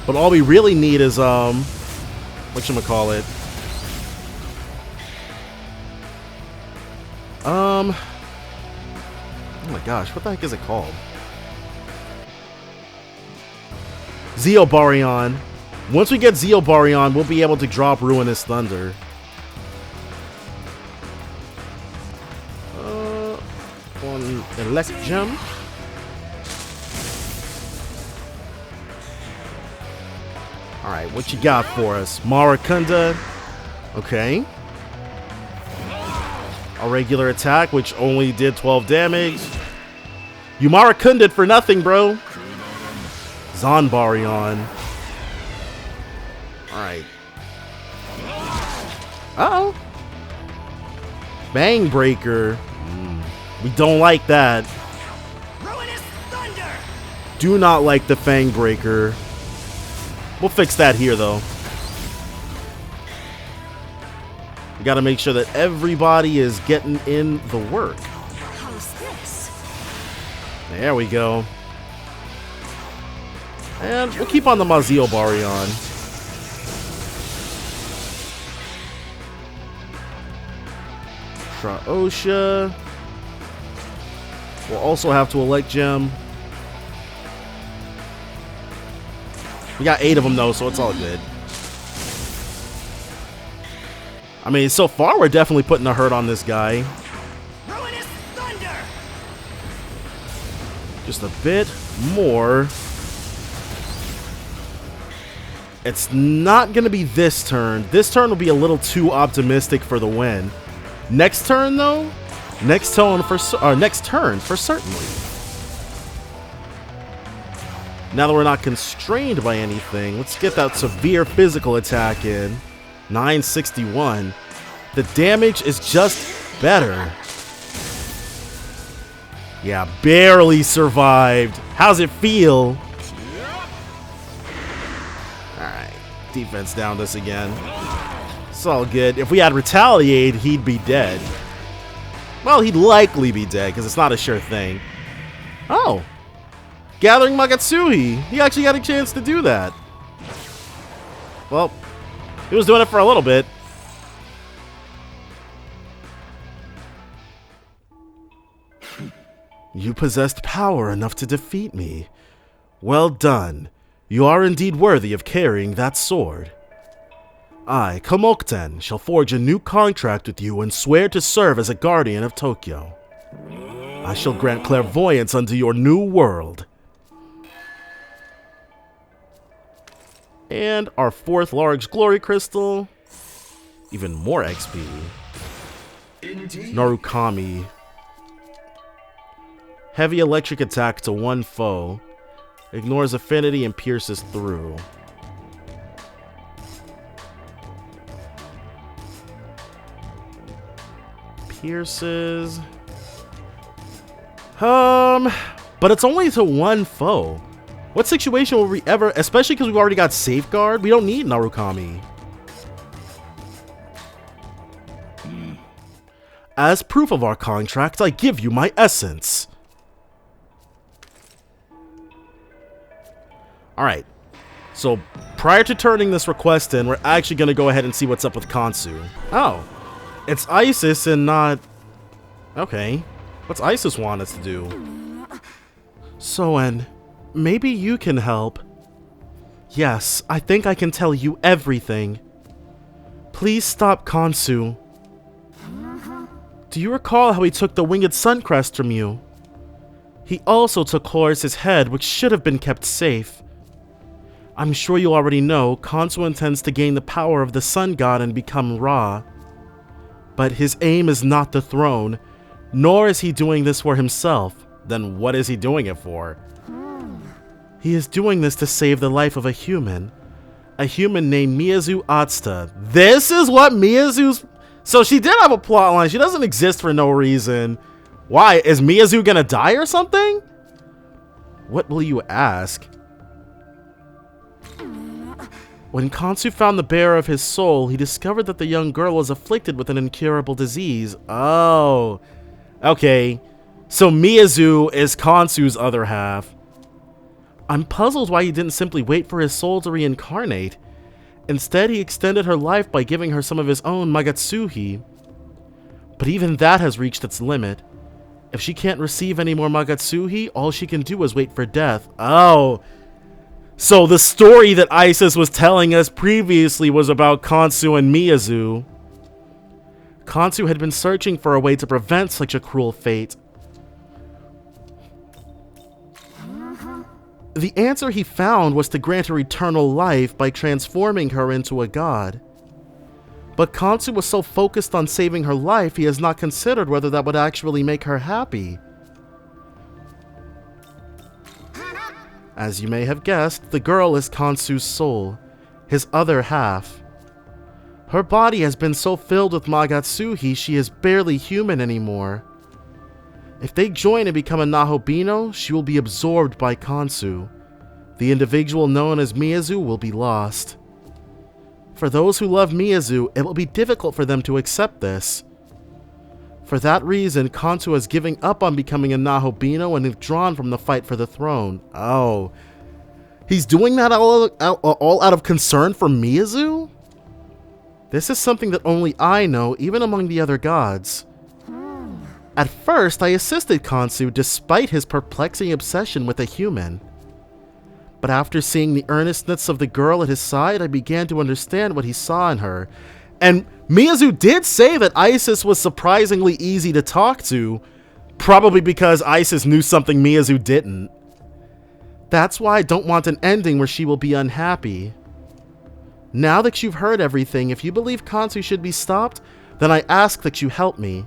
But all we really need is, whatchamacallit? Oh my gosh, what the heck is it called? Zeobaryon. Once we get Zeobaryon, we'll be able to drop Ruinous Thunder. One Elect Gem. Alright, what you got for us? Marakunda. Okay. A regular attack, which only did 12 damage. You Marakunda'd for nothing, bro. Zanbaryon. Alright. Uh-oh. Bang Breaker. We don't like that. Ruinous Thunder! Do not like the Fang Breaker. We'll fix that here, though. We gotta make sure that everybody is getting in the work. How's this? There we go. And we'll keep on the Mazio Baryon. Shraosha. We'll also have to Elect Gem. We got 8 of them though, so it's all good. I mean, so far we're definitely putting a hurt on this guy. Ruinous Thunder! Just a bit more. It's not going to be this turn. This turn will be a little too optimistic for the win. Next turn, though? Next turn for certainly. Now that we're not constrained by anything, let's get that severe physical attack in. 961. The damage is just better. Yeah, barely survived. How's it feel? Alright, defense downed us again. It's all good. If we had retaliate, he'd be dead. Well, he'd likely be dead, because it's not a sure thing. Oh. Gathering Magatsuhi. He actually got a chance to do that. Well, he was doing it for a little bit. You possessed power enough to defeat me. Well done. You are indeed worthy of carrying that sword. I, Kamokten, shall forge a new contract with you and swear to serve as a guardian of Tokyo. I shall grant clairvoyance unto your new world. And our 4th large glory crystal. Even more XP. Narukami. Heavy electric attack to one foe. Ignores affinity and pierces through. Pierces. But it's only to one foe. What situation will we ever, especially because we've already got Safeguard, we don't need Narukami. As proof of our contract, I give you my essence. Alright, so prior to turning this request in, we're actually going to go ahead and see what's up with Khonsu. Oh, it's Isis and not... Okay, what's Isis want us to do? Soen, maybe you can help. Yes, I think I can tell you everything. Please stop Khonsu. Do you recall how he took the winged Suncrest from you? He also took Horus's head, which should have been kept safe. I'm sure you already know Khonsu intends to gain the power of the Sun God and become Ra. But his aim is not the throne, nor is he doing this for himself. Then what is he doing it for? He is doing this to save the life of a human named Miyazu Atsuta. This is what Miyazu's... So she did have a plot line. She doesn't exist for no reason. Why? Is Miyazu gonna die or something? What will you ask? When Khonsu found the bearer of his soul, he discovered that the young girl was afflicted with an incurable disease. Oh. Okay. So Miyazu is Khonsu's other half. I'm puzzled why he didn't simply wait for his soul to reincarnate. Instead, he extended her life by giving her some of his own Magatsuhi. But even that has reached its limit. If she can't receive any more Magatsuhi, all she can do is wait for death. Oh. So the story that Isis was telling us previously was about Khonsu and Miyazu. Khonsu had been searching for a way to prevent such a cruel fate. The answer he found was to grant her eternal life by transforming her into a god. But Khonsu was so focused on saving her life, he has not considered whether that would actually make her happy. As you may have guessed, the girl is Khonsu's soul, his other half. Her body has been so filled with Magatsuhi, she is barely human anymore. If they join and become a Nahobino, she will be absorbed by Khonsu. The individual known as Miyazu will be lost. For those who love Miyazu, it will be difficult for them to accept this. For that reason, Khonsu is giving up on becoming a Nahobino and withdrawn from the fight for the throne. Oh. He's doing that all out of concern for Miyazu? This is something that only I know, even among the other gods. At first, I assisted Khonsu despite his perplexing obsession with a human. But after seeing the earnestness of the girl at his side, I began to understand what he saw in her. And Miyazu did say that Isis was surprisingly easy to talk to, probably because Isis knew something Miyazu didn't. That's why I don't want an ending where she will be unhappy. Now that you've heard everything, if you believe Khonsu should be stopped, then I ask that you help me.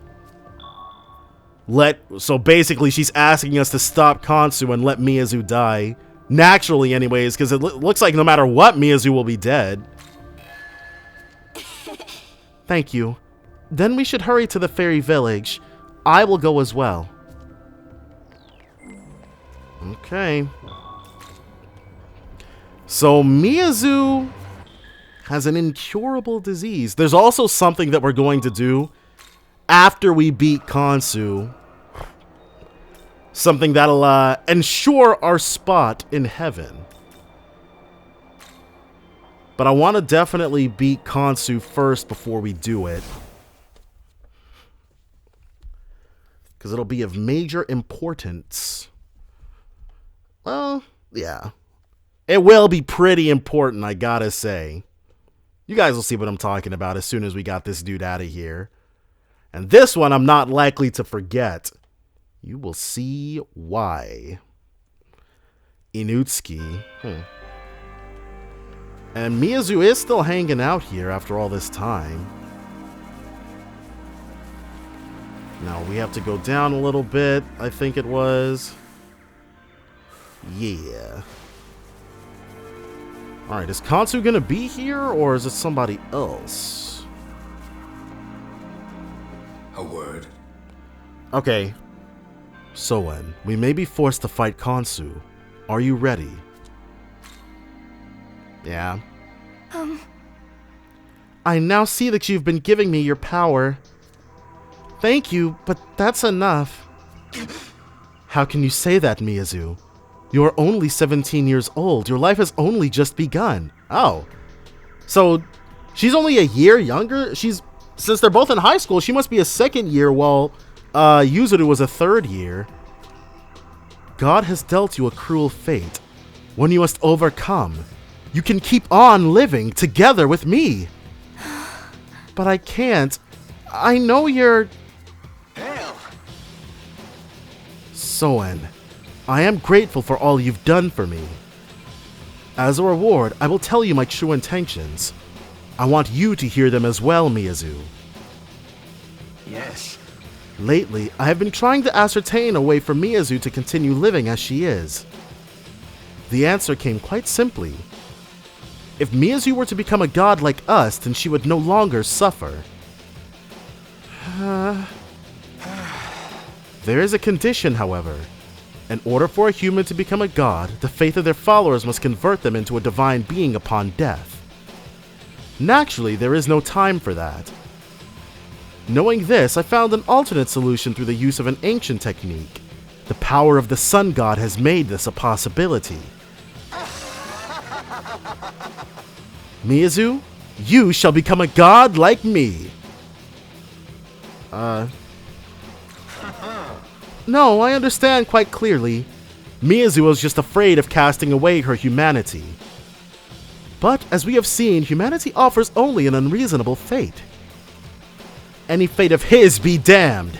So basically she's asking us to stop Khonsu and let Miyazu die. Naturally anyways, because it looks like no matter what, Miyazu will be dead. Thank you. Then we should hurry to the fairy village. I will go as well. Okay. So Miyazu has an incurable disease. There's also something that we're going to do after we beat Khonsu. Something that'll ensure our spot in heaven. But I want to definitely beat Khonsu first before we do it. Because it'll be of major importance. Well, yeah. It will be pretty important, I gotta say. You guys will see what I'm talking about as soon as we got this dude out of here. And this one I'm not likely to forget. You will see why. Inutsuki. And Miyazu is still hanging out here after all this time. Now we have to go down a little bit, I think it was. Yeah. Alright, is Khonsu gonna be here, or is it somebody else? A word. Okay. Soen, we may be forced to fight Khonsu. Are you ready? Yeah. I now see that you've been giving me your power. Thank you, but that's enough. How can you say that, Miyazu? You are only 17 years old. Your life has only just begun. Oh. So, she's only a year younger? Since they're both in high school, she must be a second year, while Yuzuru was a third year. God has dealt you a cruel fate. One you must overcome. You can keep on living together with me. But I can't. I know you're... Hail! Soen, I am grateful for all you've done for me. As a reward, I will tell you my true intentions. I want you to hear them as well, Miyazu. Yes. Lately, I have been trying to ascertain a way for Miyazu to continue living as she is. The answer came quite simply. If Miyazu were to become a god like us, then she would no longer suffer. There is a condition, however. In order for a human to become a god, the faith of their followers must convert them into a divine being upon death. Naturally, there is no time for that. Knowing this, I found an alternate solution through the use of an ancient technique. The power of the sun god has made this a possibility. Miyazu, you shall become a god like me. No, I understand quite clearly. Miyazu was just afraid of casting away her humanity. But, as we have seen, humanity offers only an unreasonable fate. Any fate of his be damned.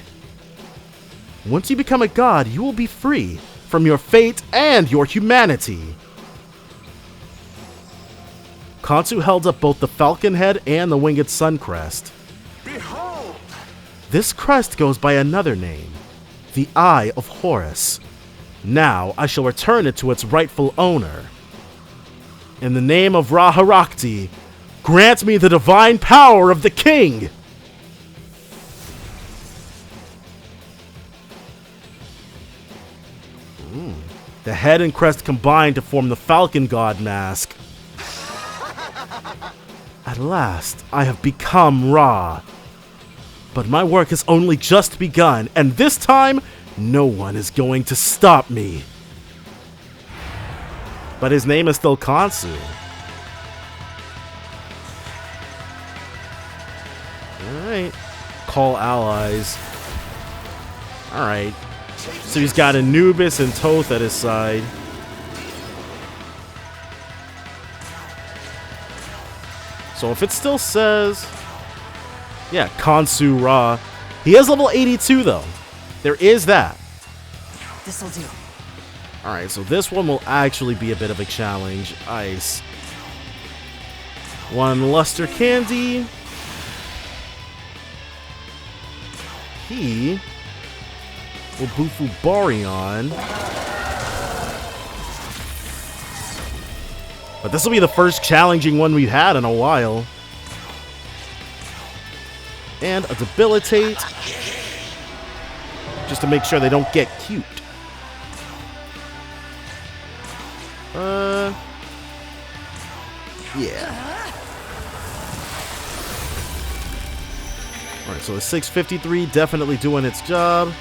Once you become a god, you will be free from your fate and your humanity. Khonsu held up both the falcon head and the winged sun crest. Behold! This crest goes by another name, the Eye of Horus. Now I shall return it to its rightful owner. In the name of Ra-Harakti, grant me the divine power of the king! The head and crest combine to form the falcon god mask. At last, I have become Ra. But my work has only just begun, and this time, no one is going to stop me. But his name is still Khonsu. Alright. Call allies. Alright. So he's got Anubis and Toth at his side. So if it still says... Yeah, Khonsu Ra. He is level 82 though. There is that. This'll do. Alright, so this one will actually be a bit of a challenge. Ice. One Luster Candy. He will Bufu Baryon. But this will be the first challenging one we've had in a while. And a debilitate. Just to make sure they don't get cute. Yeah. Alright, so a 653 definitely doing its job.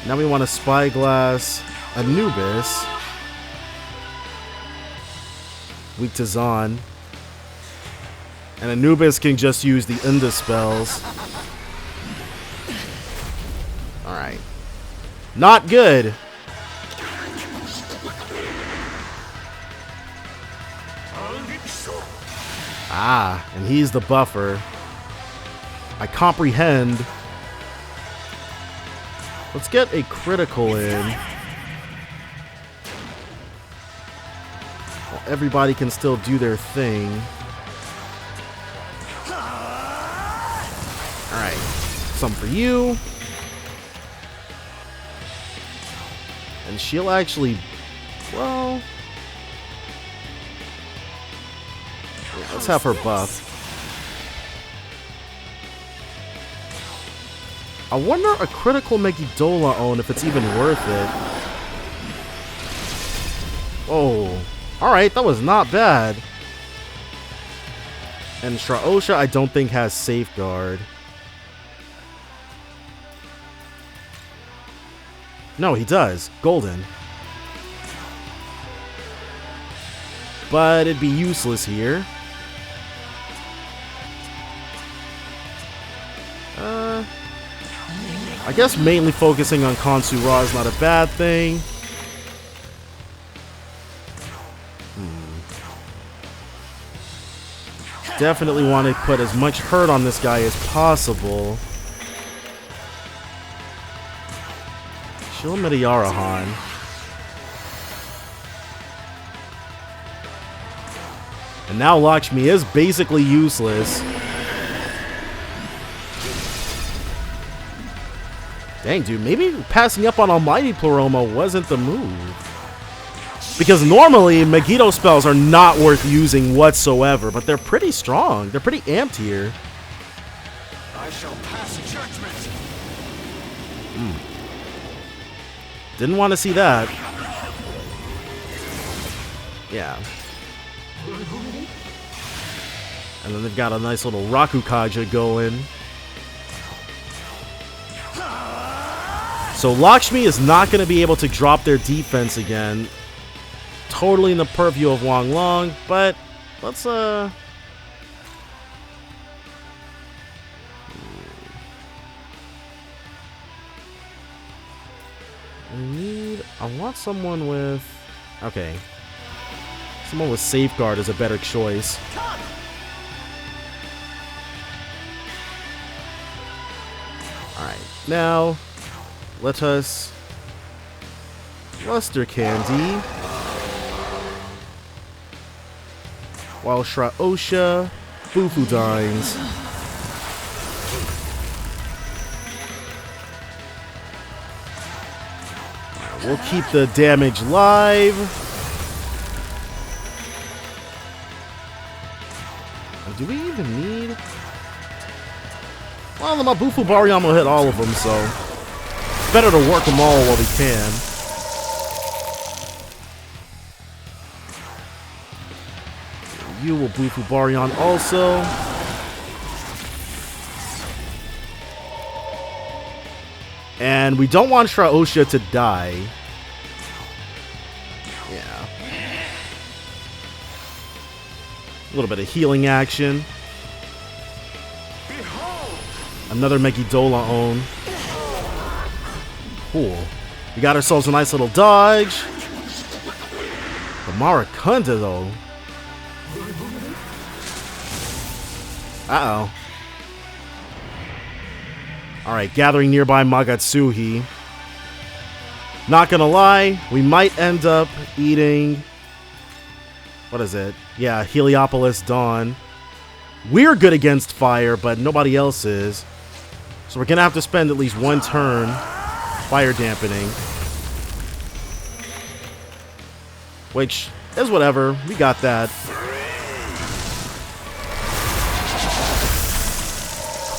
Now we want to Spyglass Anubis. Weak to Zon. And Anubis can just use the Unda spells. Alright. Not good. Ah, and he's the buffer. I comprehend. Let's get a critical in. Well, everybody can still do their thing. Alright. Some for you. And she'll actually... Well... Let's have her buff. I wonder a critical Megidola own if it's even worth it. Oh, alright, that was not bad. And Shraosha I don't think has Safeguard. No, he does. Golden. But it'd be useless here. I guess mainly focusing on Khonsu Ra is not a bad thing. Definitely want to put as much hurt on this guy as possible. Shilmedi Arahan. And now Lakshmi is basically useless. Dang, dude, maybe passing up on Almighty Pleroma wasn't the move. Because normally, Megiddo spells are not worth using whatsoever, but they're pretty strong. They're pretty amped here. I shall pass judgment. Didn't want to see that. Yeah. And then they've got a nice little Rakukaja going. So Lakshmi is not going to be able to drop their defense again. Totally in the purview of Wang Long, but let's I want someone with... Okay. Someone with Safeguard is a better choice. Alright, now let us Luster Candy while Shraosha Fufu dines. We'll keep the damage live. Do we even need... Well, the Mabufu Baryon will hit all of them, so it's better to work them all while we can. You will Bufu Baryon also. And we don't want Shraosha to die. Yeah. A little bit of healing action. Another Megidola own. Cool. We got ourselves a nice little dodge. The Marakunda, though. Uh-oh. Alright, gathering nearby Magatsuhi. Not gonna lie, we might end up eating... What is it? Yeah, Heliopolis Dawn. We're good against fire, but nobody else is. So we're gonna have to spend at least one turn fire dampening. Which is whatever. We got that.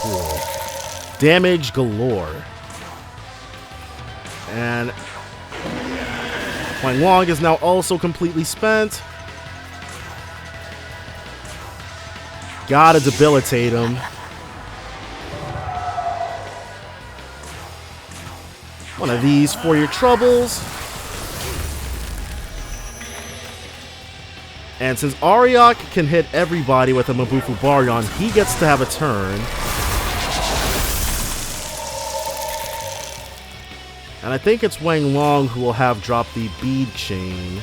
cool. Damage galore. And Huang Long is now also completely spent. Gotta debilitate him. One of these for your troubles. And since Ariok can hit everybody with a Mabufu Baryon, he gets to have a turn. And I think it's Wang Long who will have dropped the bead chain.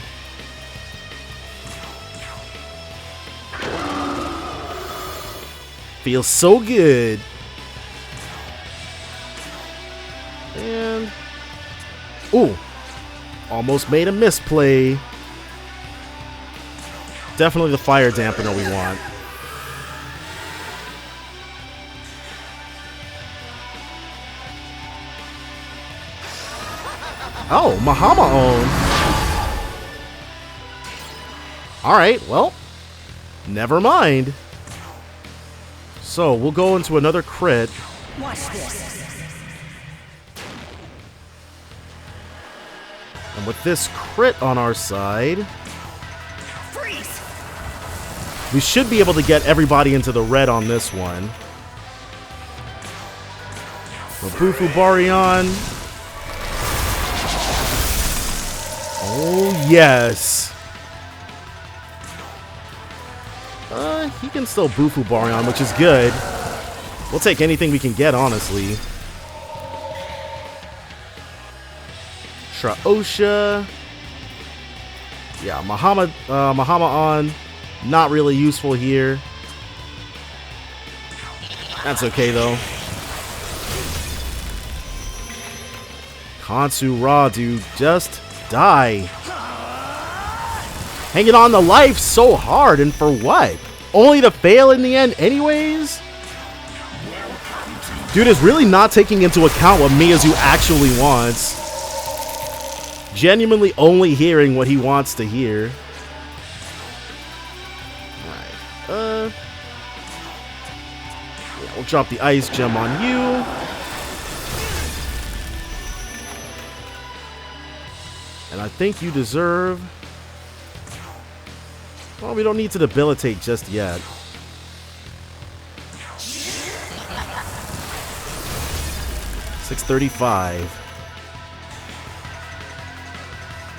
Feels so good. And... ooh. Almost made a misplay. Definitely the fire dampener we want. Oh, Mahama own. Alright, well, never mind. So, we'll go into another crit. Watch this. And with this crit on our side, Freeze! we should be able to get everybody into the red on this one. Mabufu Baryon. Oh, yes. He can still Bufu Baryon, which is good. We'll take anything we can get, honestly. Shraosha. Yeah, Mahama on. Not really useful here. That's okay, though. Khonsu Raw, dude. Just die. Hanging on to life so hard, and for what? Only to fail in the end anyways? Dude is really not taking into account what Miyazu actually wants. Genuinely only hearing what he wants to hear. Alright, yeah, we'll drop the ice gem on you. And I think you deserve... well, we don't need to debilitate just yet. $635.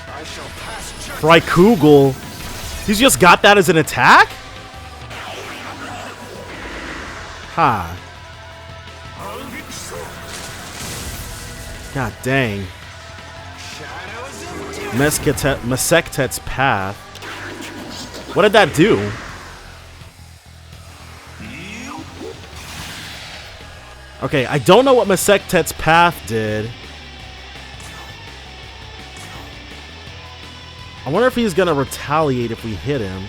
I shall pass judgment. Frykugel. He's just got that as an attack? Ha. God dang. Mesektet's Path. What did that do? Okay, I don't know what Mesektet's Path did. I wonder if he's gonna retaliate if we hit him.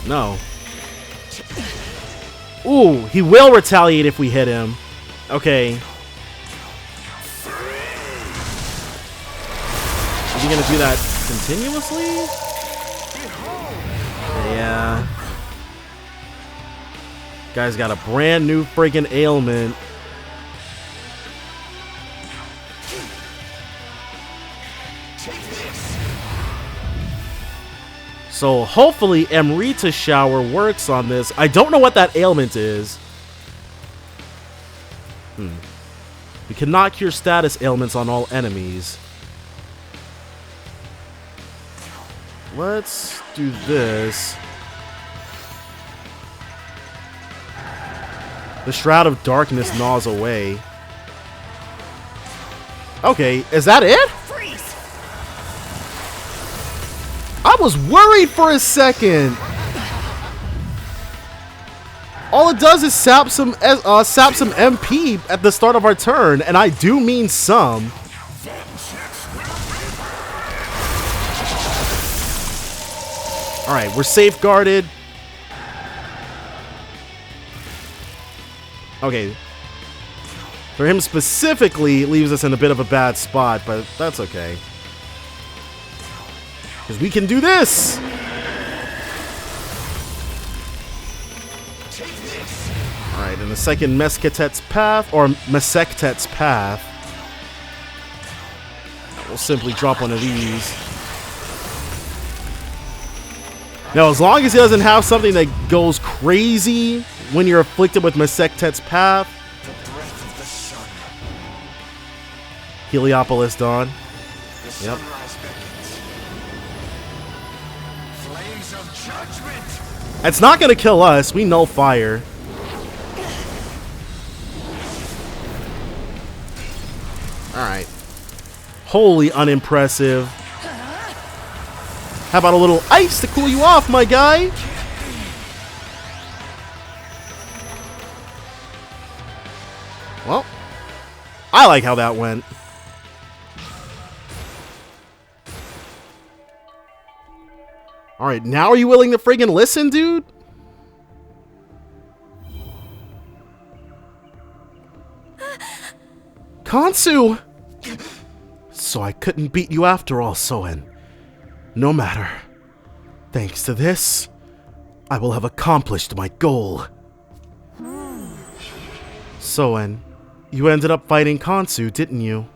No. Ooh, he will retaliate if we hit him. Okay. Is he gonna do that continuously? Yeah. Guy's got a brand new friggin' ailment. So hopefully Amrita Shower works on this. I don't know what that ailment is. We cannot cure status ailments on all enemies. Let's do this. The Shroud of Darkness gnaws away. Okay, is that it? Freeze! I was worried for a second. All it does is sap some MP at the start of our turn, and I do mean some. All right, we're safeguarded. Okay. For him specifically, it leaves us in a bit of a bad spot, but that's okay. Because we can do this! Alright, and the second Mesquetet's path, or Mesquetet's path. We'll simply drop one of these. Now, as long as he doesn't have something that goes crazy when you're afflicted with Mesquetet's path. The breath of the sun. Heliopolis Dawn. The Yep. sunrise beckons. Flames of judgment. It's not going to kill us. We know fire. Alright. Wholly unimpressive. How about a little ice to cool you off, my guy? Well, I like how that went. Alright, now are you willing to friggin' listen, dude? Khonsu! So I couldn't beat you after all, Soen. No matter. Thanks to this, I will have accomplished my goal. Soen, you ended up fighting Khonsu, didn't you?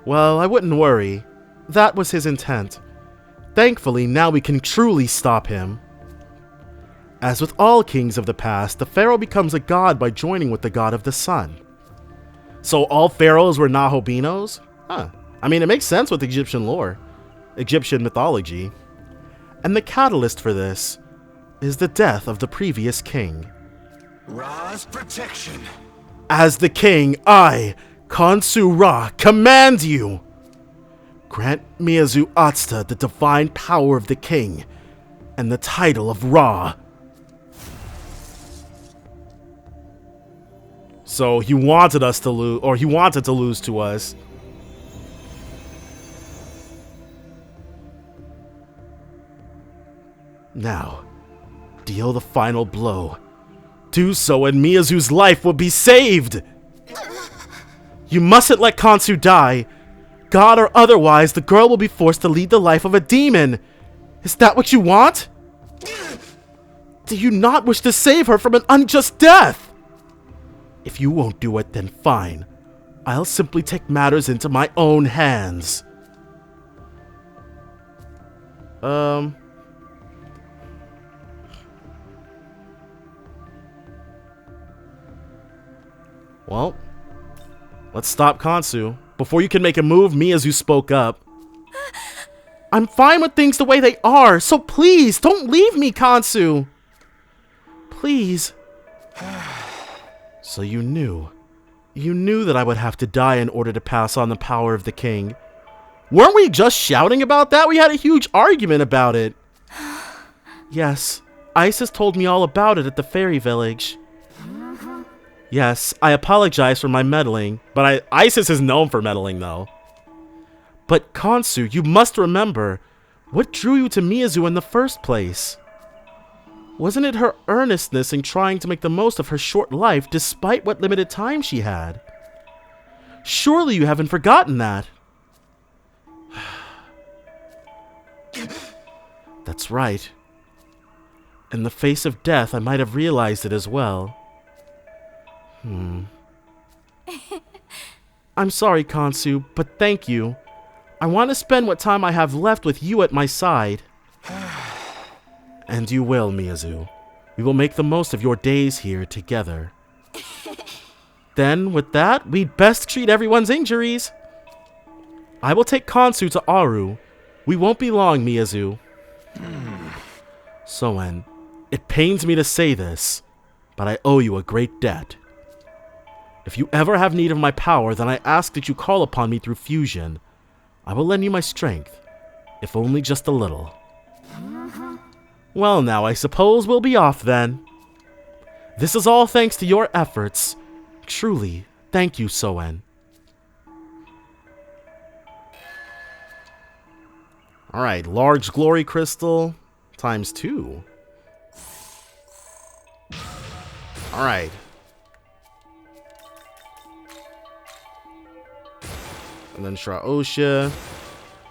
Well, I wouldn't worry. That was his intent. Thankfully, now we can truly stop him. As with all kings of the past, the pharaoh becomes a god by joining with the god of the sun. So all pharaohs were Nahobinos? Huh. I mean, it makes sense with Egyptian lore, Egyptian mythology. And the catalyst for this is the death of the previous king. Ra's protection. As the king, I, Khonsu Ra, command you! Grant Miyazu Atsuta the divine power of the king and the title of Ra. So he wanted us to lose, or he wanted to lose to us. Now, deal the final blow. Do so and Miyazu's life will be saved! You mustn't let Khonsu die. God or otherwise, the girl will be forced to lead the life of a demon. Is that what you want? Do you not wish to save her from an unjust death? If you won't do it, then fine. I'll simply take matters into my own hands. Well, let's stop Khonsu. Before you can make a move, Miyazu spoke up. I'm fine with things the way they are, so please, don't leave me, Khonsu. Please. So you knew. You knew that I would have to die in order to pass on the power of the king. Weren't we just shouting about that? We had a huge argument about it. Yes, Isis told me all about it at the fairy village. Yes, I apologize for my meddling, but Isis is known for meddling, though. But Khonsu, you must remember, what drew you to Miyazu in the first place? Wasn't it her earnestness in trying to make the most of her short life despite what limited time she had? Surely you haven't forgotten that. That's right. In the face of death, I might have realized it as well. I'm sorry, Khonsu, but thank you. I want to spend what time I have left with you at my side. And you will, Miyazu. We will make the most of your days here together. Then, with that, we'd best treat everyone's injuries. I will take Khonsu to Aru. We won't be long, Miyazu. Soen, it pains me to say this, but I owe you a great debt. If you ever have need of my power, then I ask that you call upon me through fusion. I will lend you my strength, if only just a little. Well now, I suppose we'll be off then. This is all thanks to your efforts. Truly, thank you, Soen. Alright, large glory crystal times 2. Alright. And then Shraosha.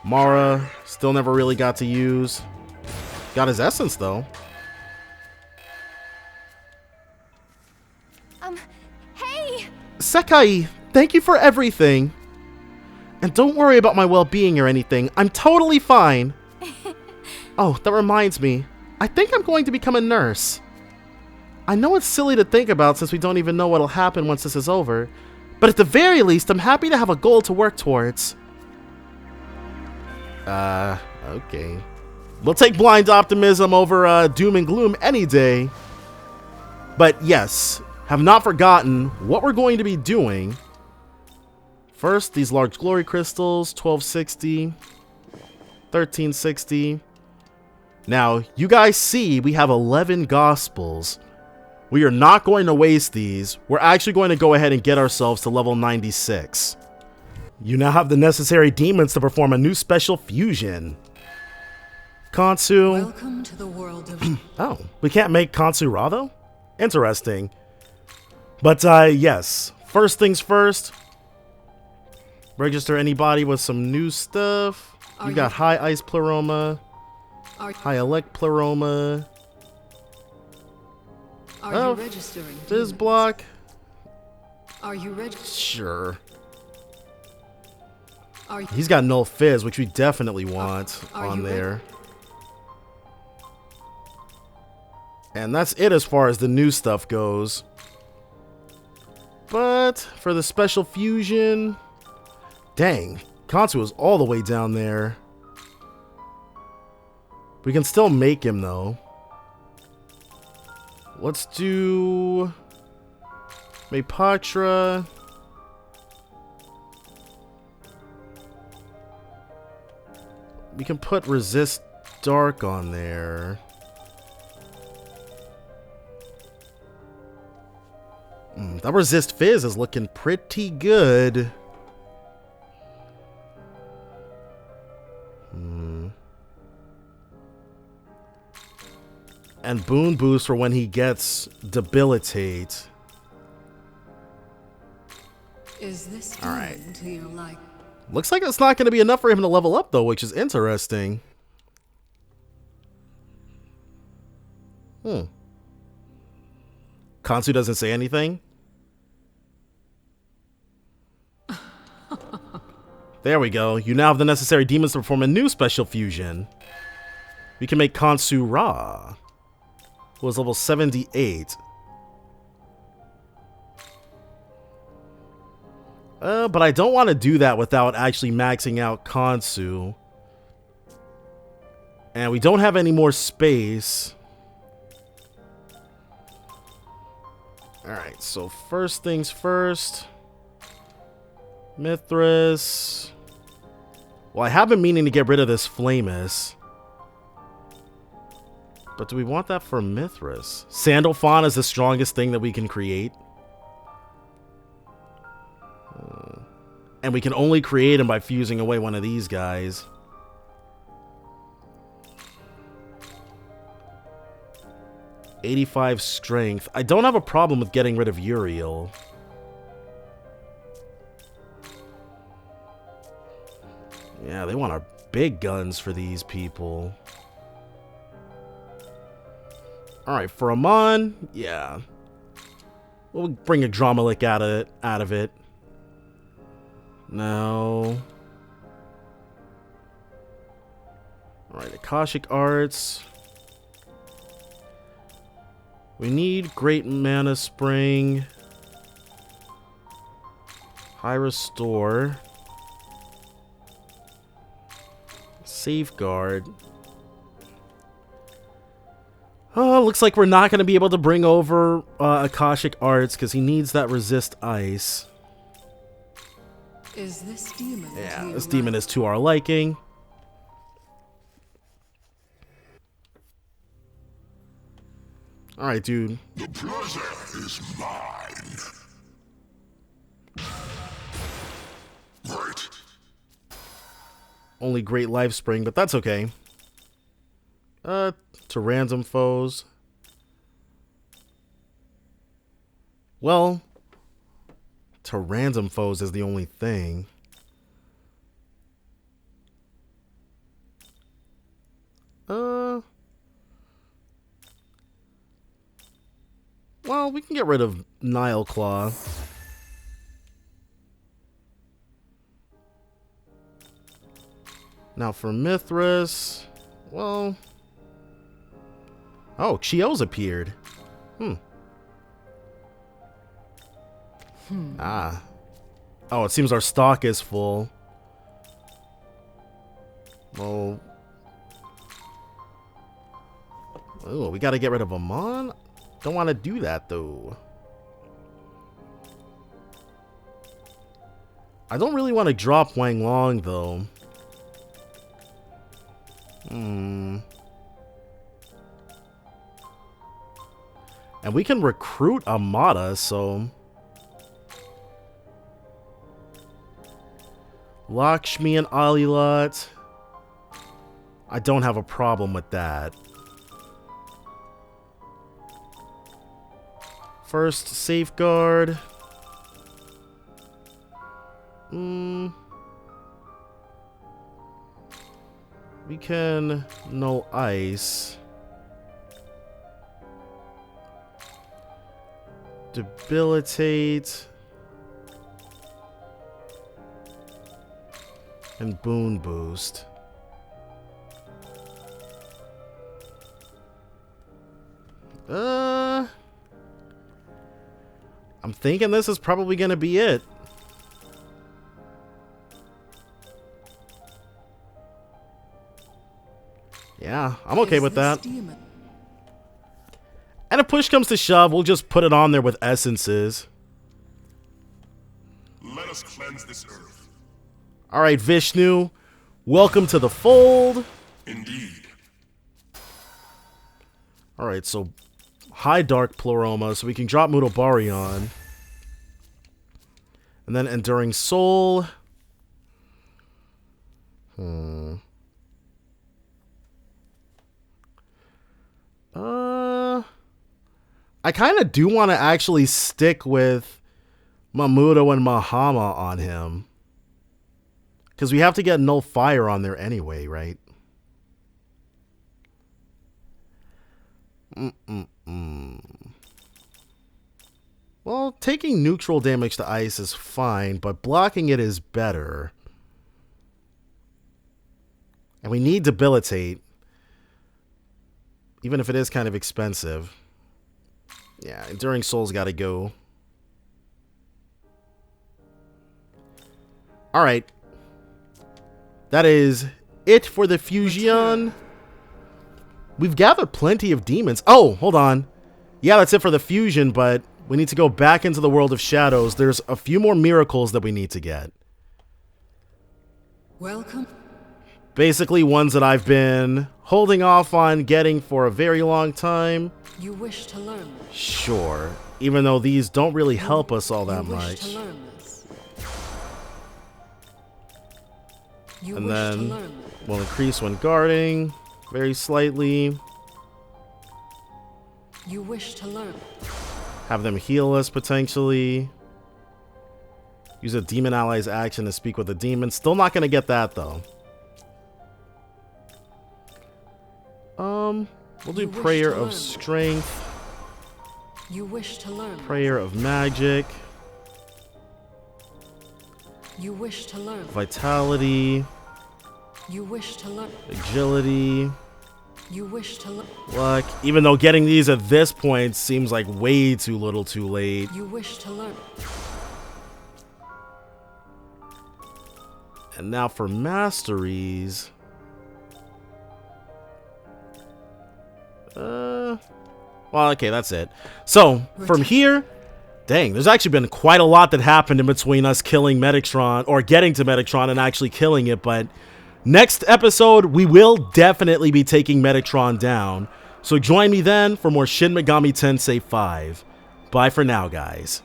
Mara, still never really got to use. Got his essence, though. Sekai, thank you for everything. And don't worry about my well-being or anything. I'm totally fine. Oh, that reminds me. I think I'm going to become a nurse. I know it's silly to think about since we don't even know what'll happen once this is over. But at the very least, I'm happy to have a goal to work towards. Okay. We'll take blind optimism over doom and gloom any day. But yes, have not forgotten what we're going to be doing. First, these large glory crystals, 1260, 1360. Now, you guys see we have 11 gospels. We are not going to waste these. We're actually going to go ahead and get ourselves to level 96. You now have the necessary demons to perform a new special fusion. Khonsu. Welcome to the world of... Oh, we can't make Khonsu Ra though? Interesting. But yes, first things first. Register anybody with some new stuff. You got High Ice Pleroma, High Elect Pleroma. Are you registering? Fizz Block. Are you registering? Sure. Are you... He's got Null Fizz, which we definitely want Are on you there. And that's it as far as the new stuff goes. But for the special fusion... Dang, Khonsu is all the way down there. We can still make him though. Let's do Maypatra. We can put Resist Dark on there. That Resist Fizz is looking pretty good. And Boon Boost for when he gets Debilitate. Is this All right. to your like? Looks like it's not going to be enough for him to level up, though, which is interesting. Khonsu doesn't say anything? There we go. You now have the necessary demons to perform a new special fusion. We can make Khonsu Ra, who is level 78. But I don't want to do that without actually maxing out Khonsu. And we don't have any more space. Alright, so first things first. Mithras. Well, I have been meaning to get rid of this Flamus. But do we want that for Mithras? Sandalphon is the strongest thing that we can create. And we can only create him by fusing away one of these guys. '85 strength. I don't have a problem with getting rid of Uriel. Yeah, they want our big guns for these people. Alright, for Amon, yeah. We'll bring a Dramalik out of it. No. Alright, Akashic Arts. We need Great Mana Spring. High Restore. Safeguard. Oh, looks like we're not going to be able to bring over Akashic Arts because he needs that Resist Ice. Is this demon? Yeah, this demon is to our liking. Alright, dude. The pleasure is mine. Right. Only Great Life Spring, but that's okay. To random foes. Well, to random foes is the only thing. Well, we can get rid of Nile Claw. Now for Mithras, well... Oh, Chio's appeared. Ah. Oh, it seems our stock is full. Well... Oh, we gotta get rid of Amon? Don't want to do that, though. I don't really want to drop Wang Long, though. And we can recruit Amada, so... Lakshmi and Alilat. I don't have a problem with that. First, Safeguard. We can... No ice. Debilitate. And Boon Boost. I'm thinking this is probably gonna be it. Yeah, I'm okay with that. And if push comes to shove, we'll just put it on there with essences. Let us cleanse this earth. Alright, Vishnu. Welcome to the fold. Indeed. Alright, so high Dark Pleroma, so we can drop Mudobarion. And then Enduring Soul. I kind of do want to actually stick with Mamudo and Mahama on him. Because we have to get Null Fire on there anyway, right? Well, taking neutral damage to ice is fine, but blocking it is better. And we need Debilitate. Even if it is kind of expensive. Yeah, Enduring Soul's gotta go. Alright. That is it for the fusion. We've gathered plenty of demons. Oh, hold on. Yeah, that's it for the fusion, but we need to go back into the world of shadows. There's a few more miracles that we need to get. Welcome. Basically ones that I've been holding off on getting for a very long time. You wish to learn. Sure. Even though these don't really help us all that You wish much. to learn this. You And wish to then learn this. we'll increase when guarding very slightly. You wish to learn. Have them heal us potentially. Use a demon ally's action to speak with a demon. Still not going to get that though. We'll do You wish Prayer to of learn. Strength. You wish to learn. Prayer of Magic. You wish to learn. Vitality. You wish to learn. Agility. You wish to learn. Luck. Even though getting these at this point seems like way too little too late. You wish to learn. And now for masteries. Well, okay, that's it. So, from here, dang, there's actually been quite a lot that happened in between us killing Metatron, or getting to Metatron and actually killing it, but next episode, we will definitely be taking Metatron down. So join me then for more Shin Megami Tensei 5. Bye for now, guys.